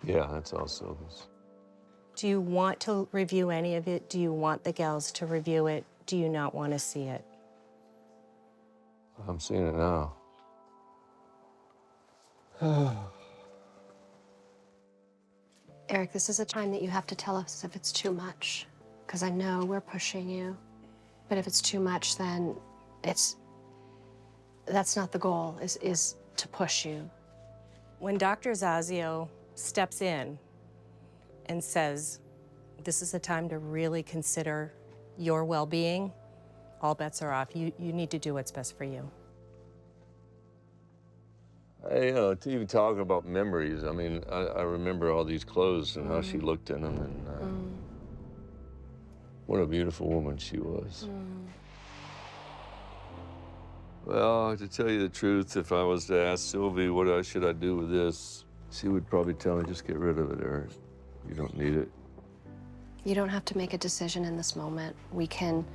Yeah, that's all Sylvia's. Do you want to review any of it? Do you want the gals to review it? Do you not want to see it? I'm seeing it now. Eric, this is a time that you have to tell us if it's too much, because I know we're pushing you. But if it's too much, then that's not the goal, is to push you. When Dr. Zazio steps in and says, this is a time to really consider your well-being, all bets are off. You need to do what's best for you. You know, to even talking about memories, I mean, I remember all these clothes and how she looked in them, and what a beautiful woman she was. Well, to tell you the truth, if I was to ask Sylvie what should I do with this, she would probably tell me, just get rid of it, Eric. You don't need it. You don't have to make a decision in this moment. We can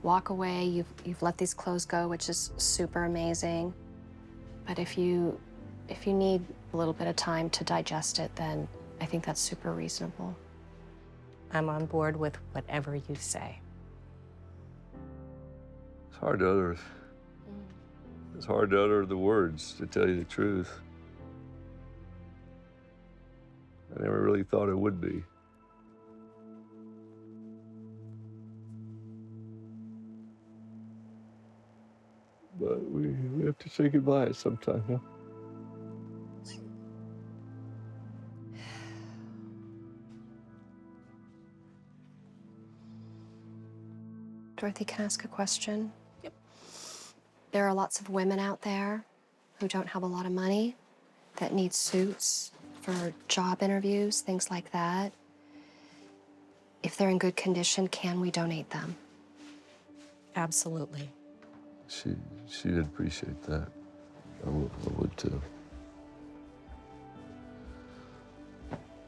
walk away. You've let these clothes go, which is super amazing. But if you need a little bit of time to digest it, then I think that's super reasonable. I'm on board with whatever you say. It's hard to utter. It's hard to utter the words, to tell you the truth. I never really thought it would be. But we have to say goodbye sometime, huh? Dorothy, can I ask a question? Yep. There are lots of women out there who don't have a lot of money that need suits for job interviews, things like that. If they're in good condition, can we donate them? Absolutely. She'd appreciate that. I would too.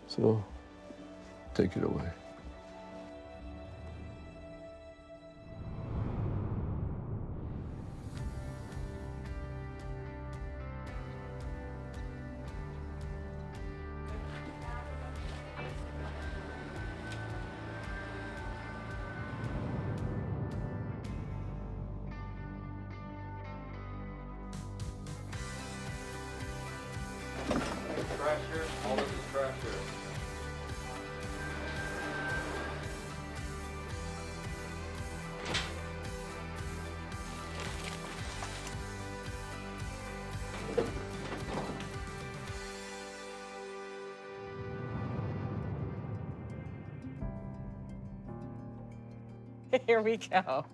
So, take it away. Trash here, all this is trash here. Here we go.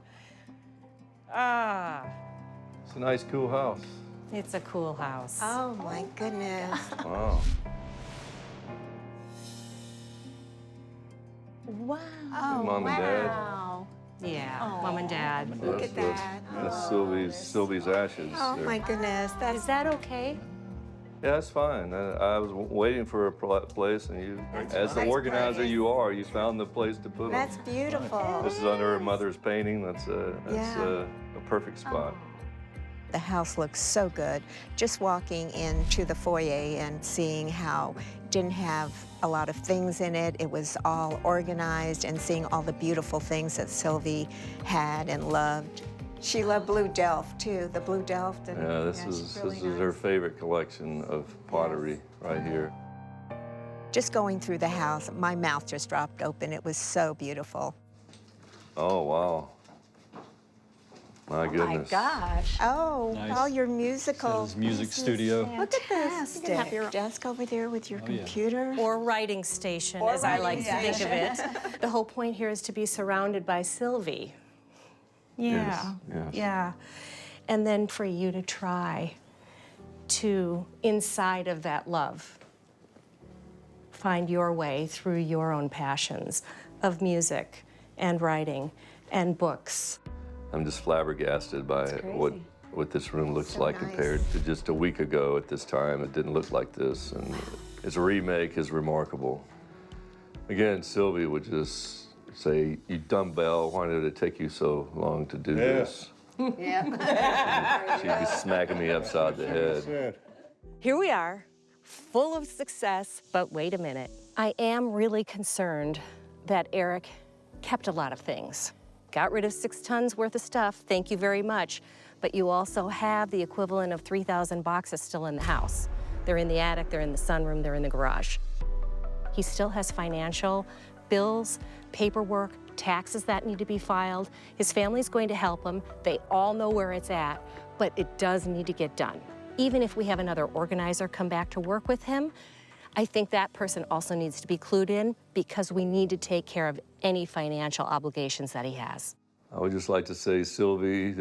Ah, It's a nice, cool house. it's a cool house. Oh, my goodness. Wow. Wow. Oh, Mom and Dad. wow. Yeah, Mom and Dad. Look at that. That's Sylvie's ashes. Oh, there. my goodness. Is that okay? Yeah, that's fine. I was waiting for a place, and you, as the nice organizer place. you are, you found the place to put them. That's beautiful. This is under her mother's painting. That's a perfect spot. The house looks so good. Just walking into the foyer and seeing how it didn't have a lot of things in it. It was all organized, and seeing all the beautiful things that Sylvie had and loved. She loved blue delft too, the blue delft. And, Yeah, this is her favorite collection of pottery right here. Just going through the house, my mouth just dropped open. It was so beautiful. Oh, wow. My goodness. My gosh. Oh, Nice. all your musical. Says music studio. Look at this. You can have your desk over there with your computer. Or writing station, as I like to think of it. The whole point here is to be surrounded by Sylvie. Yeah, Yes. yeah. And then for you to try to, inside of that love, find your way through your own passions of music and writing and books. I'm just flabbergasted by what this room looks like compared to just a week ago at this time. It didn't look like this, and its remake is remarkable. Again, Sylvie would just say, "You dumbbell, why did it take you so long to do this?" Yeah. She'd be smacking me upside the head. Here we are, full of success, but wait a minute. I am really concerned that Eric kept a lot of things. Got rid of 6 tons worth of stuff, thank you very much, but you also have the equivalent of 3,000 boxes still in the house. They're in the attic, they're in the sunroom, they're in the garage. He still has financial bills, paperwork, taxes that need to be filed. His family's going to help him. They all know where it's at, but it does need to get done. Even if we have another organizer come back to work with him, I think that person also needs to be clued in because we need to take care of any financial obligations that he has. I would just like to say, Sylvie,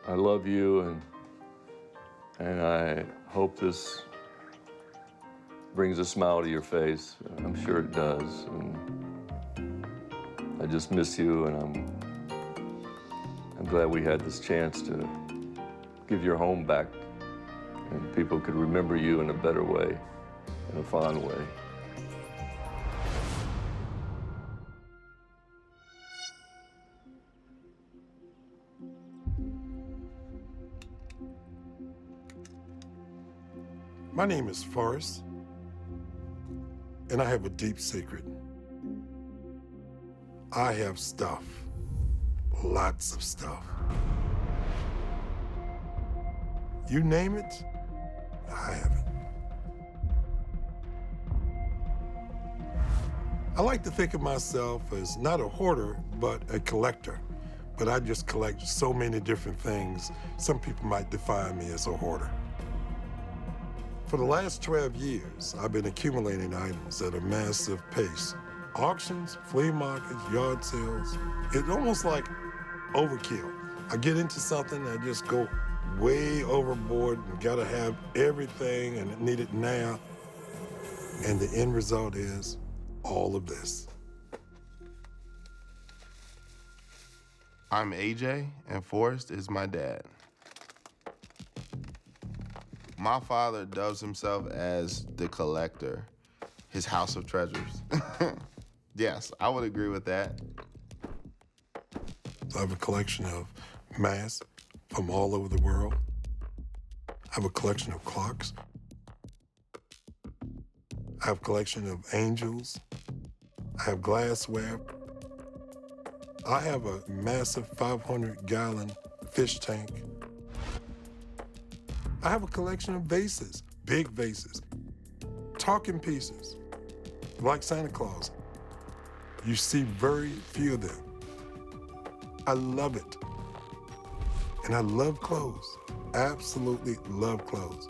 I love you, and I hope this brings a smile to your face. I'm sure it does. And I just miss you, and I'm glad we had this chance to give your home back, and people could remember you in a better way, in a fond way. My name is Forrest, and I have a deep secret. I have stuff, lots of stuff. You name it, I have it. I like to think of myself as not a hoarder, but a collector. But I just collect so many different things. Some people might define me as a hoarder. For the last 12 years, I've been accumulating items at a massive pace. Auctions, flea markets, yard sales. It's almost like overkill. I get into something, I just go way overboard and gotta have everything and need it now. And the end result is all of this. I'm AJ, and Forrest is my dad. My father dubs himself as the collector, his house of treasures. Yes, I would agree with that. I have a collection of masks from all over the world. I have a collection of clocks. I have a collection of angels. I have glassware. I have a massive 500-gallon fish tank. I have a collection of vases, big vases, talking pieces, like Santa Claus. You see very few of them. I love it. And I love clothes, absolutely love clothes.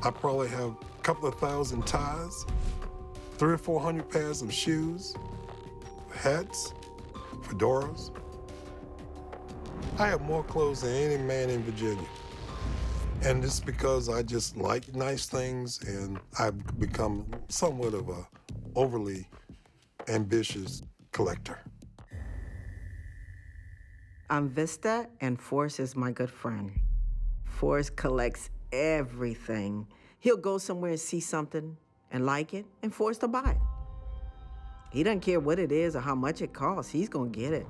I probably have a couple of thousand ties, 300 or 400 pairs of shoes, hats, fedoras. I have more clothes than any man in Virginia. And it's because I just like nice things, and I've become somewhat of a overly ambitious collector. I'm Vista, and Forrest is my good friend. Forrest collects everything. He'll go somewhere and see something and like it, and Forrest will buy it. He doesn't care what it is or how much it costs. He's gonna get it.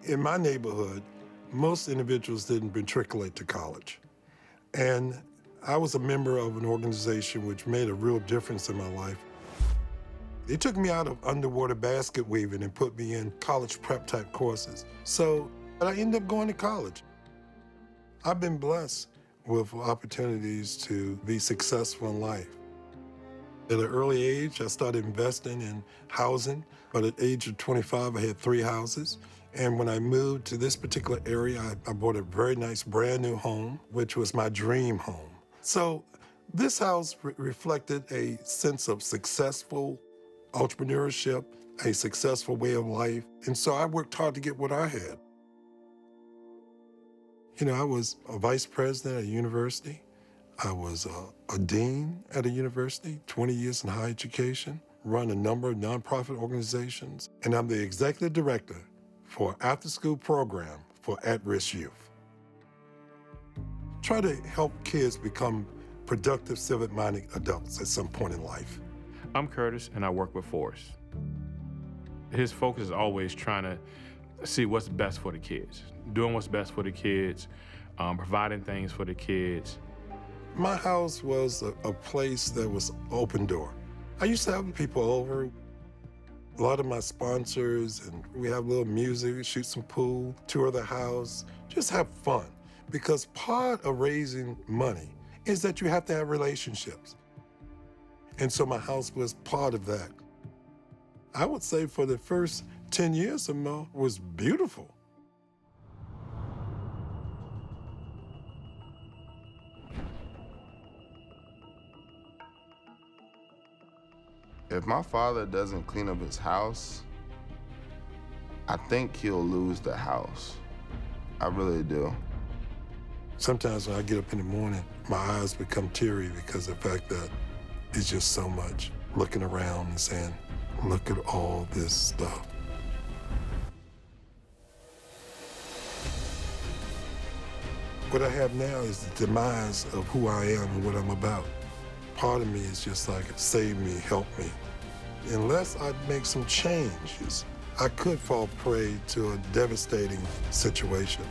In my neighborhood, most individuals didn't matriculate to college. And I was a member of an organization which made a real difference in my life. They took me out of underwater basket weaving and put me in college prep type courses. So I ended up going to college. I've been blessed with opportunities to be successful in life. At an early age, I started investing in housing, but at the age of 25, I had 3 houses. And when I moved to this particular area, I bought a very nice brand new home, which was my dream home. So this house reflected a sense of successful entrepreneurship, a successful way of life. And so I worked hard to get what I had. You know, I was a vice president at a university. I was a dean at a university, 20 years in higher education, run a number of nonprofit organizations, and I'm the executive director for an after-school program for at-risk youth. Try to help kids become productive, civic-minded adults at some point in life. I'm Curtis, and I work with Forrest. His focus is always trying to see what's best for the kids, doing what's best for the kids, providing things for the kids. My house was a place that was open door. I used to have people over. A lot of my sponsors, and we have a little music, shoot some pool, tour the house, just have fun. Because part of raising money is that you have to have relationships. And so my house was part of that. I would say for the first 10 years or more was beautiful. If my father doesn't clean up his house, I think he'll lose the house. I really do. Sometimes when I get up in the morning, my eyes become teary because of the fact that it's just so much. Looking around and saying, look at all this stuff. What I have now is the demise of who I am and what I'm about. Part of me is just like, save me, help me. Unless I make some changes, I could fall prey to a devastating situation.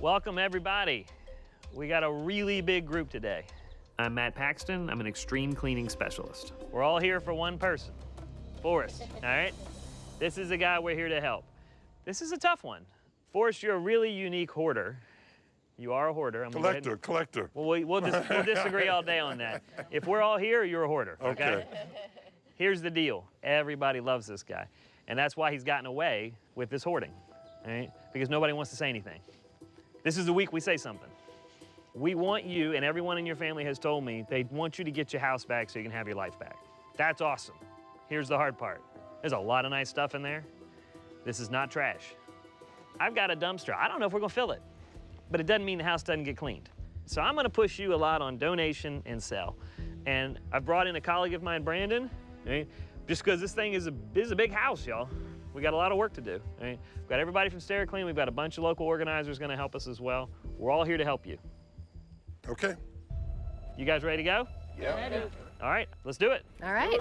Welcome, everybody. We got a really big group today. I'm Matt Paxton. I'm an extreme cleaning specialist. We're all here for one person, Forrest, all right? This is the guy we're here to help. This is a tough one. Forrest, you're a really unique hoarder. You are a hoarder. Collector. Well, we'll disagree all day on that. If we're all here, you're a hoarder, okay? Here's the deal. Everybody loves this guy. And that's why he's gotten away with this hoarding, all right? Because nobody wants to say anything. This is the week we say something. We want you, and everyone in your family has told me, they want you to get your house back so you can have your life back. That's awesome. Here's the hard part. There's a lot of nice stuff in there. This is not trash. I've got a dumpster. I don't know if we're gonna fill it, but it doesn't mean the house doesn't get cleaned. So I'm gonna push you a lot on donation and sell. And I've brought in a colleague of mine, Brandon, right? Just because this thing is a big house, y'all. We got a lot of work to do. Right? We've got everybody from SteriClean. We've got a bunch of local organizers gonna help us as well. We're all here to help you. Okay. You guys ready to go? Yeah. Ready. All right, let's do it. All right.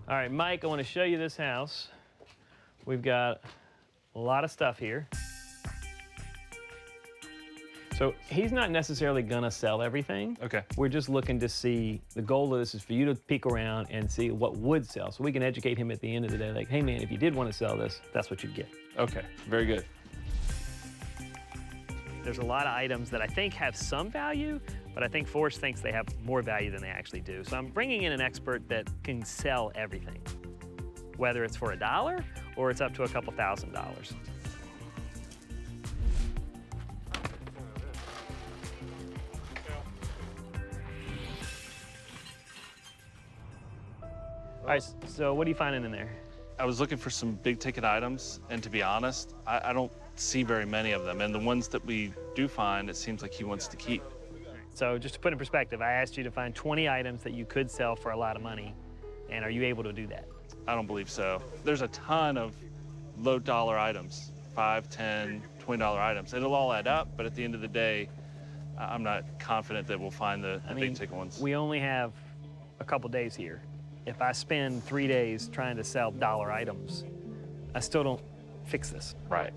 All right, Mike, I want to show you this house. We've got a lot of stuff here. So he's not necessarily gonna sell everything. Okay. We're just looking to see, the goal of this is for you to peek around and see what would sell. So we can educate him at the end of the day, like, hey man, if you did want to sell this, that's what you'd get. Okay, very good. There's a lot of items that I think have some value, but I think Forrest thinks they have more value than they actually do. So I'm bringing in an expert that can sell everything, whether it's for $1 or it's up to a couple $1,000. All right, so what are you finding in there? I was looking for some big ticket items, and to be honest, I don't see very many of them. And the ones that we do find, it seems like he wants to keep. So just to put in perspective, I asked you to find 20 items that you could sell for a lot of money. And are you able to do that? I don't believe so. There's a ton of low dollar items, $5, $10, $20 items. It'll all add up, but at the end of the day, I'm not confident that we'll find the big ticket ones. We only have a couple days here. If I spend 3 days trying to sell dollar items, I still don't fix this. Right.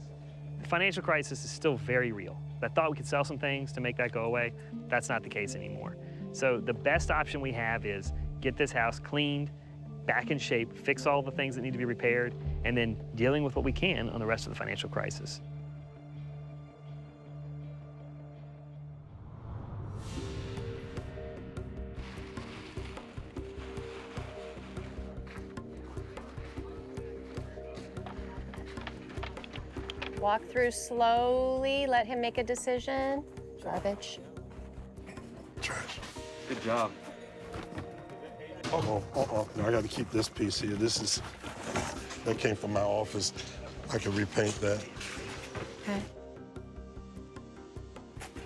The financial crisis is still very real. I thought we could sell some things to make that go away. That's not the case anymore. So the best option we have is get this house cleaned, back in shape, fix all the things that need to be repaired, and then dealing with what we can on the rest of the financial crisis. Walk through slowly, let him make a decision. Garbage. Trash. job. No, I got to keep this piece here. That came from my office. I can repaint that. Okay.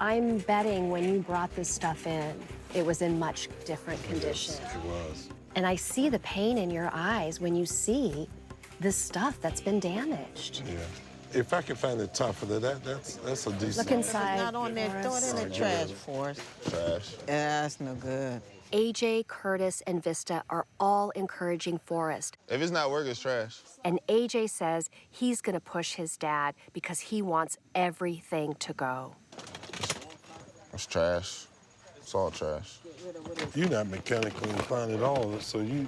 I'm betting when you brought this stuff in, it was in much different condition. Yes, it was. And I see the pain in your eyes when you see this stuff that's been damaged. Yeah. If I can find the top of that, that's a decent. Look inside. It's not on there. Throw it in the trash, Forrest. Trash. Yeah, that's no good. AJ, Curtis, and Vista are all encouraging Forrest. If it's not working, it's trash. And AJ says he's gonna push his dad because he wants everything to go. It's trash. It's all trash. You're not mechanically inclined at all, so you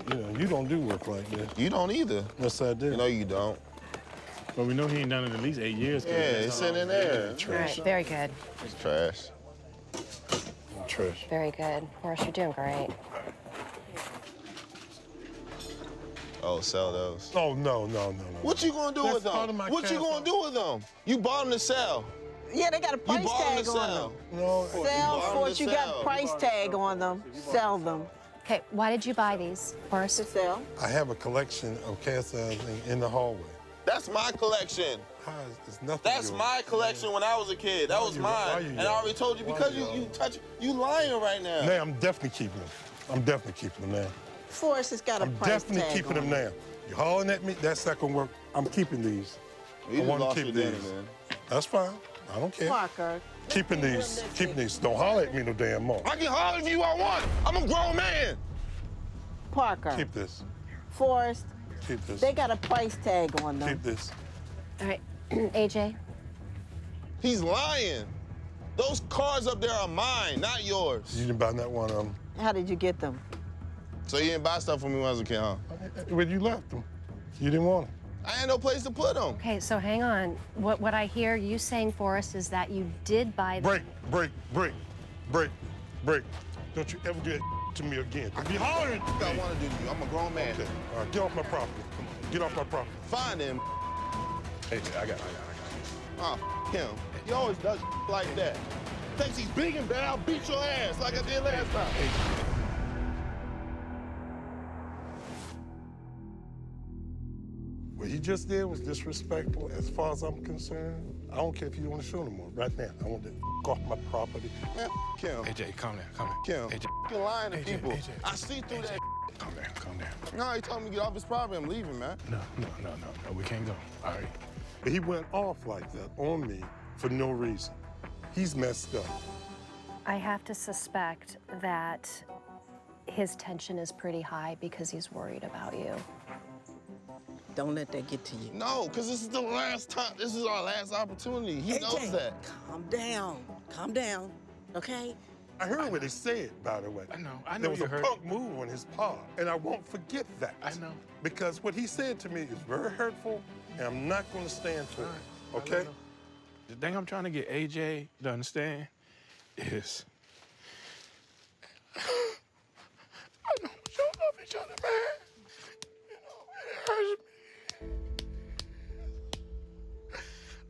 don't do work like that. You don't either. Yes, I do. No, you don't. But we know he ain't done it at least 8 years. Yeah, it's sitting in there. All right, very good. It's trash. Trash. Very good. Forrest, you're doing great. Oh, sell those. Oh, no. What you gonna do That's with them? part of my What you gonna do with them? You bought them to sell. Yeah, they got a price bought 'em tag to on sell. them. No. Sell, Forrest, you got sell. a price tag on them. Sell them. Okay, why did you buy these, Forrest? To sell. I have a collection of cast iron in the hallway. That's my collection. It's nothing. That's my collection when I was a kid. That was mine. And I already told you because you lying right now. Now, I'm definitely keeping them. I'm definitely keeping them now. Forrest has got a I'm price definitely tag keeping on them now. You're hollering at me, that's not gonna work. I'm keeping these. You I want lost to keep your daddy, these. man. That's fine. I don't care. Parker. Keeping these. Keeping these. Don't holler at me no damn more. I can holler if you I want. I'm a grown man. Parker. Keep this. Forrest. Keep this. They got a price tag on them. Keep this. All right, AJ. He's lying. Those cars up there are mine, not yours. You didn't buy that one of them. How did you get them? So you didn't buy stuff for me when I was a kid, huh? When you left them, you didn't want them. I had no place to put them. Okay, so hang on. What I hear you saying, Forrest, is that you did buy them. Break. Don't you ever do that to me again. Be hollering. I want to do to you. I'm a grown man. Okay. All right, get off my property. Come on. Get off my property. Find him. AJ, I got it. Oh, him. He always does like that. Thinks he's big and bad. I'll beat your ass like I did last time. What he just did was disrespectful as far as I'm concerned. I don't care if you want to show no more. Right now, I want to off my property. Man, Kim. AJ, calm down. Kim. AJ. You're lying to AJ, people. AJ. I see through that. Calm down. No, he told me to get off his property. I'm leaving, man. No, we can't go. All right. But he went off like that on me for no reason. He's messed up. I have to suspect that his tension is pretty high because he's worried about you. Don't let that get to you. No, because this is the last time. This is our last opportunity. He knows that. Calm down, okay? I heard what he said, by the way. I know There was you a heard. punk move on his part, and I won't forget that. I know. Because what he said to me is very hurtful, and I'm not going to stand for it, okay? The thing I'm trying to get AJ to understand is I know we don't love each other, man. You know, it hurts me.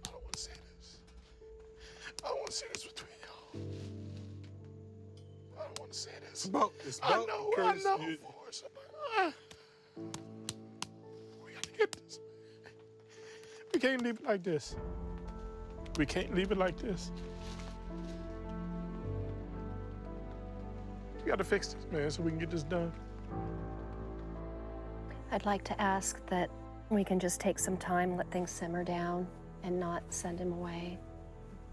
I don't want to say this. I don't want to say this between y'all. I don't want to say this. It's about Curtis, I know, Forrest. We got to get this. We can't leave it like this. We can't leave it like this. We got to fix this, man, so we can get this done. I'd like to ask that we can just take some time, let things simmer down, and not send him away.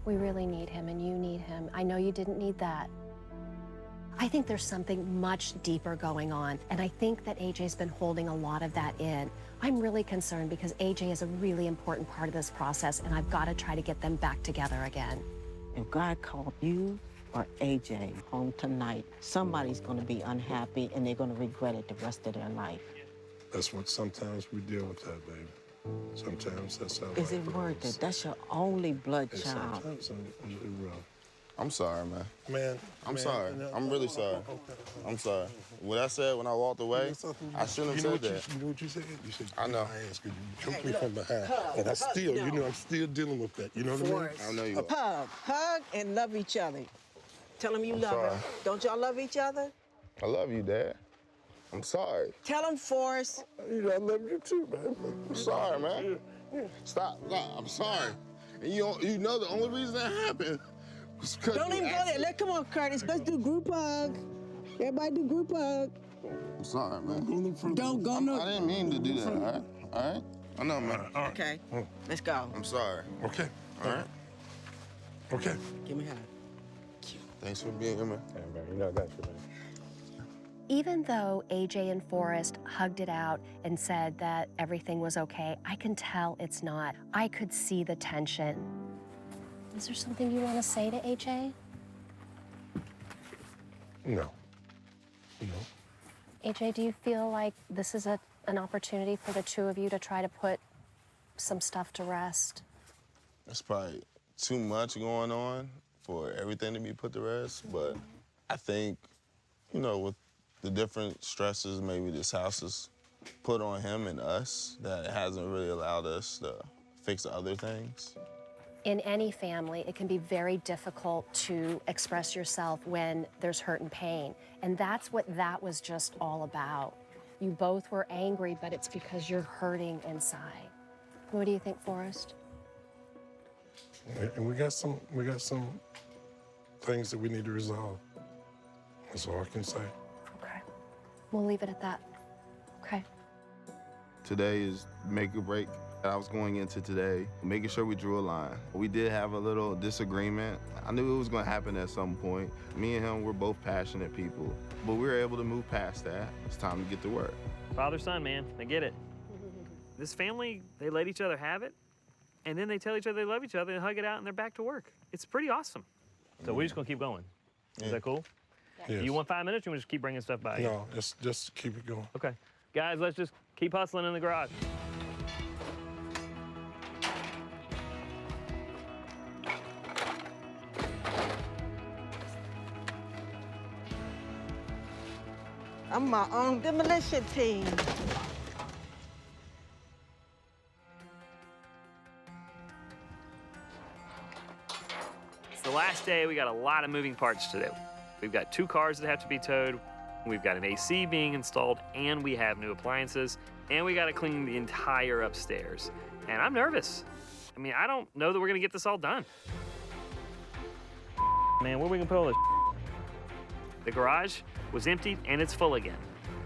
We really need him, and you need him. I know you didn't need that. I think there's something much deeper going on, and I think that AJ's been holding a lot of that in. I'm really concerned because AJ is a really important part of this process, and I've got to try to get them back together again. If God called you or AJ home tonight, somebody's going to be unhappy and they're going to regret it the rest of their life. That's what sometimes we deal with that, baby. Sometimes that's how Is it worth it? That's your only blood child. Sometimes it will. I'm sorry, man. Man. I'm sorry. I'm really sorry. I'm sorry. What I said when I walked away, I shouldn't have said that. You know what you said? You said, I know. You choked me from behind. And I'm still dealing with that. You know what I mean? I know you are. Hug and love each other. Tell him you I'm love sorry. him. Don't y'all love each other? I love you, Dad. I'm sorry. Tell him, Forrest. I love you too, man. I'm sorry, man. Stop. I'm sorry. And you know the only reason that happened was because Don't even go there. Come on, Curtis. Let's do group hug. Everybody do group hug. I'm sorry, man. Don't go no. I didn't mean to do that, all right? All right? I know, man. Okay. Let's go. I'm sorry. Okay. All right? Okay. Give me a hug. Thanks for being here, man. Yeah, man. You know I got you, man. Even though AJ and Forrest hugged it out and said that everything was okay, I can tell it's not. I could see the tension. Is there something you want to say to AJ? No. AJ, do you feel like this is an opportunity for the two of you to try to put some stuff to rest? It's probably too much going on for everything to be put to rest, but I think, with the different stresses maybe this house has put on him and us, that it hasn't really allowed us to fix the other things. In any family, it can be very difficult to express yourself when there's hurt and pain. And that's what that was just all about. You both were angry, but it's because you're hurting inside. What do you think, Forrest? And we got some things that we need to resolve. That's all I can say. Okay. We'll leave it at that. Okay. Today is make or break. I was going into today, making sure we drew a line. We did have a little disagreement. I knew it was going to happen at some point. Me and him, we're both passionate people, but we were able to move past that. It's time to get to work. Father-son, man, I get it. This family, they let each other have it, and then they tell each other they love each other and hug it out, and they're back to work. It's pretty awesome. So we're just going to keep going. Is that cool? Yes. You want 5 minutes, or you want to just keep bringing stuff by? No, just keep it going. Okay. Guys, let's just keep hustling in the garage. I'm my own demolition team. It's the last day. We got a lot of moving parts to do. We've got 2 cars that have to be towed. We've got an AC being installed, and we have new appliances, and we got to clean the entire upstairs. And I'm nervous. I mean, I don't know that we're gonna get this all done. Man, where are we gonna put all this? The garage was emptied, and it's full again.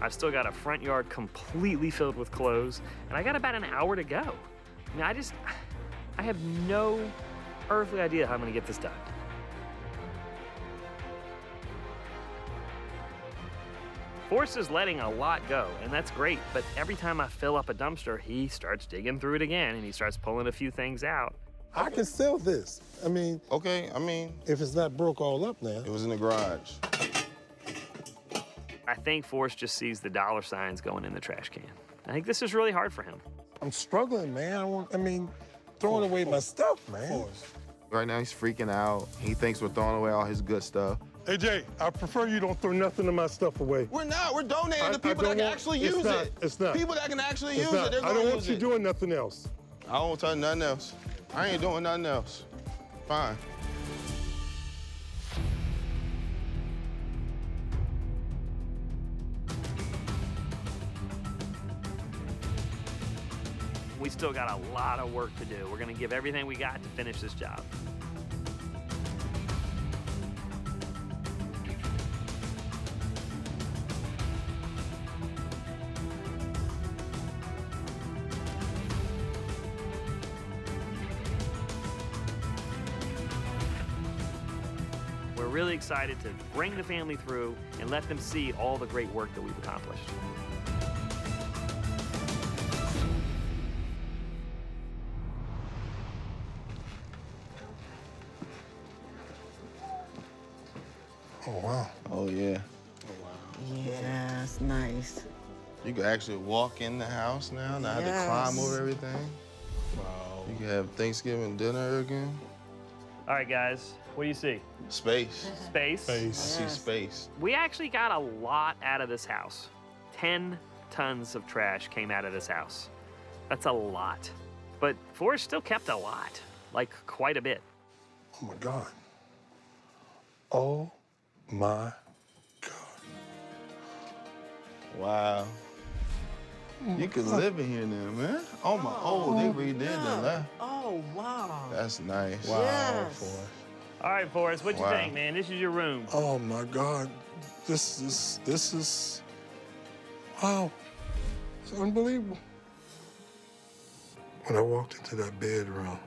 I've still got a front yard completely filled with clothes, and I got about an hour to go. I mean, I have no earthly idea how I'm gonna get this done. Forrest is letting a lot go, and that's great, but every time I fill up a dumpster, he starts digging through it again, and he starts pulling a few things out. I can sell this. I mean, Okay, if it's not broke all up now. it was in the garage. I think Forrest just sees the dollar signs going in the trash can. I think this is really hard for him. I'm struggling, man. Throwing away my stuff, man. Right now, he's freaking out. He thinks we're throwing away all his good stuff. Hey, Jay, I prefer you don't throw nothing of my stuff away. We're not. We're donating to people that can actually use it. It's not. People that can actually It's use not. it, they're I going don't to want use you it. doing nothing else. I don't touch nothing else. I ain't doing nothing else. Fine. We still got a lot of work to do. We're gonna give everything we got to finish this job. We're really excited to bring the family through and let them see all the great work that we've accomplished. Oh, wow. Oh, yeah. Yeah, it's nice. You can actually walk in the house now, not have to climb over everything. Wow. You can have Thanksgiving dinner again. All right, guys, what do you see? Space. Space. I see space. We actually got a lot out of this house. 10 tons of trash came out of this house. That's a lot. But Forrest still kept a lot, like quite a bit. Oh, my God. Oh, my Wow. You could live in here now, man. Oh my, they redid the left. Oh, wow. That's nice. Wow, yes. All right, Forrest, what you Wow. think, man? This is your room. Oh my God. This is, wow. It's unbelievable. When I walked into that bedroom,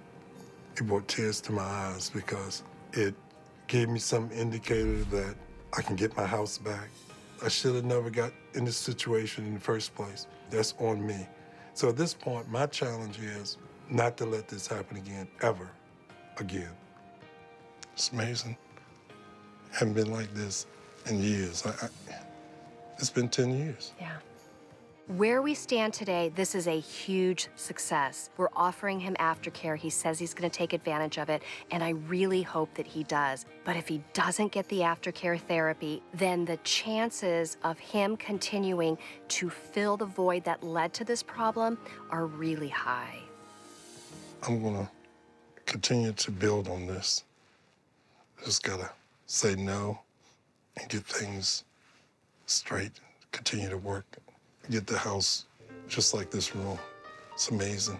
it brought tears to my eyes because it gave me some indicator that I can get my house back. I should have never got in this situation in the first place. That's on me. So at this point, my challenge is not to let this happen again, ever again. It's amazing. Haven't been like this in years. It's been 10 years. Yeah. Where we stand today, this is a huge success. We're offering him aftercare. He says he's going to take advantage of it, and I really hope that he does. But if he doesn't get the aftercare therapy, then the chances of him continuing to fill the void that led to this problem are really high. I'm gonna continue to build on this. Just gotta say no and get things straight, continue to work. Get the house just like this room. It's amazing.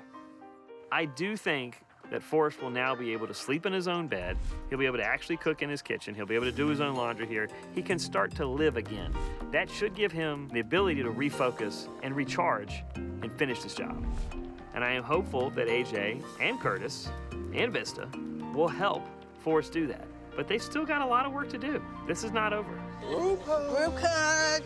I do think that Forrest will now be able to sleep in his own bed. He'll be able to actually cook in his kitchen. He'll be able to do his own laundry here. He can start to live again. That should give him the ability to refocus and recharge and finish this job. And I am hopeful that AJ and Curtis and Vista will help Forrest do that. But they still got a lot of work to do. This is not over. Group hug.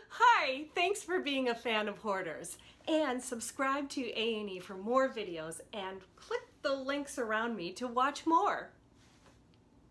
Hi, thanks for being a fan of Hoarders. And subscribe to A&E for more videos and click the links around me to watch more.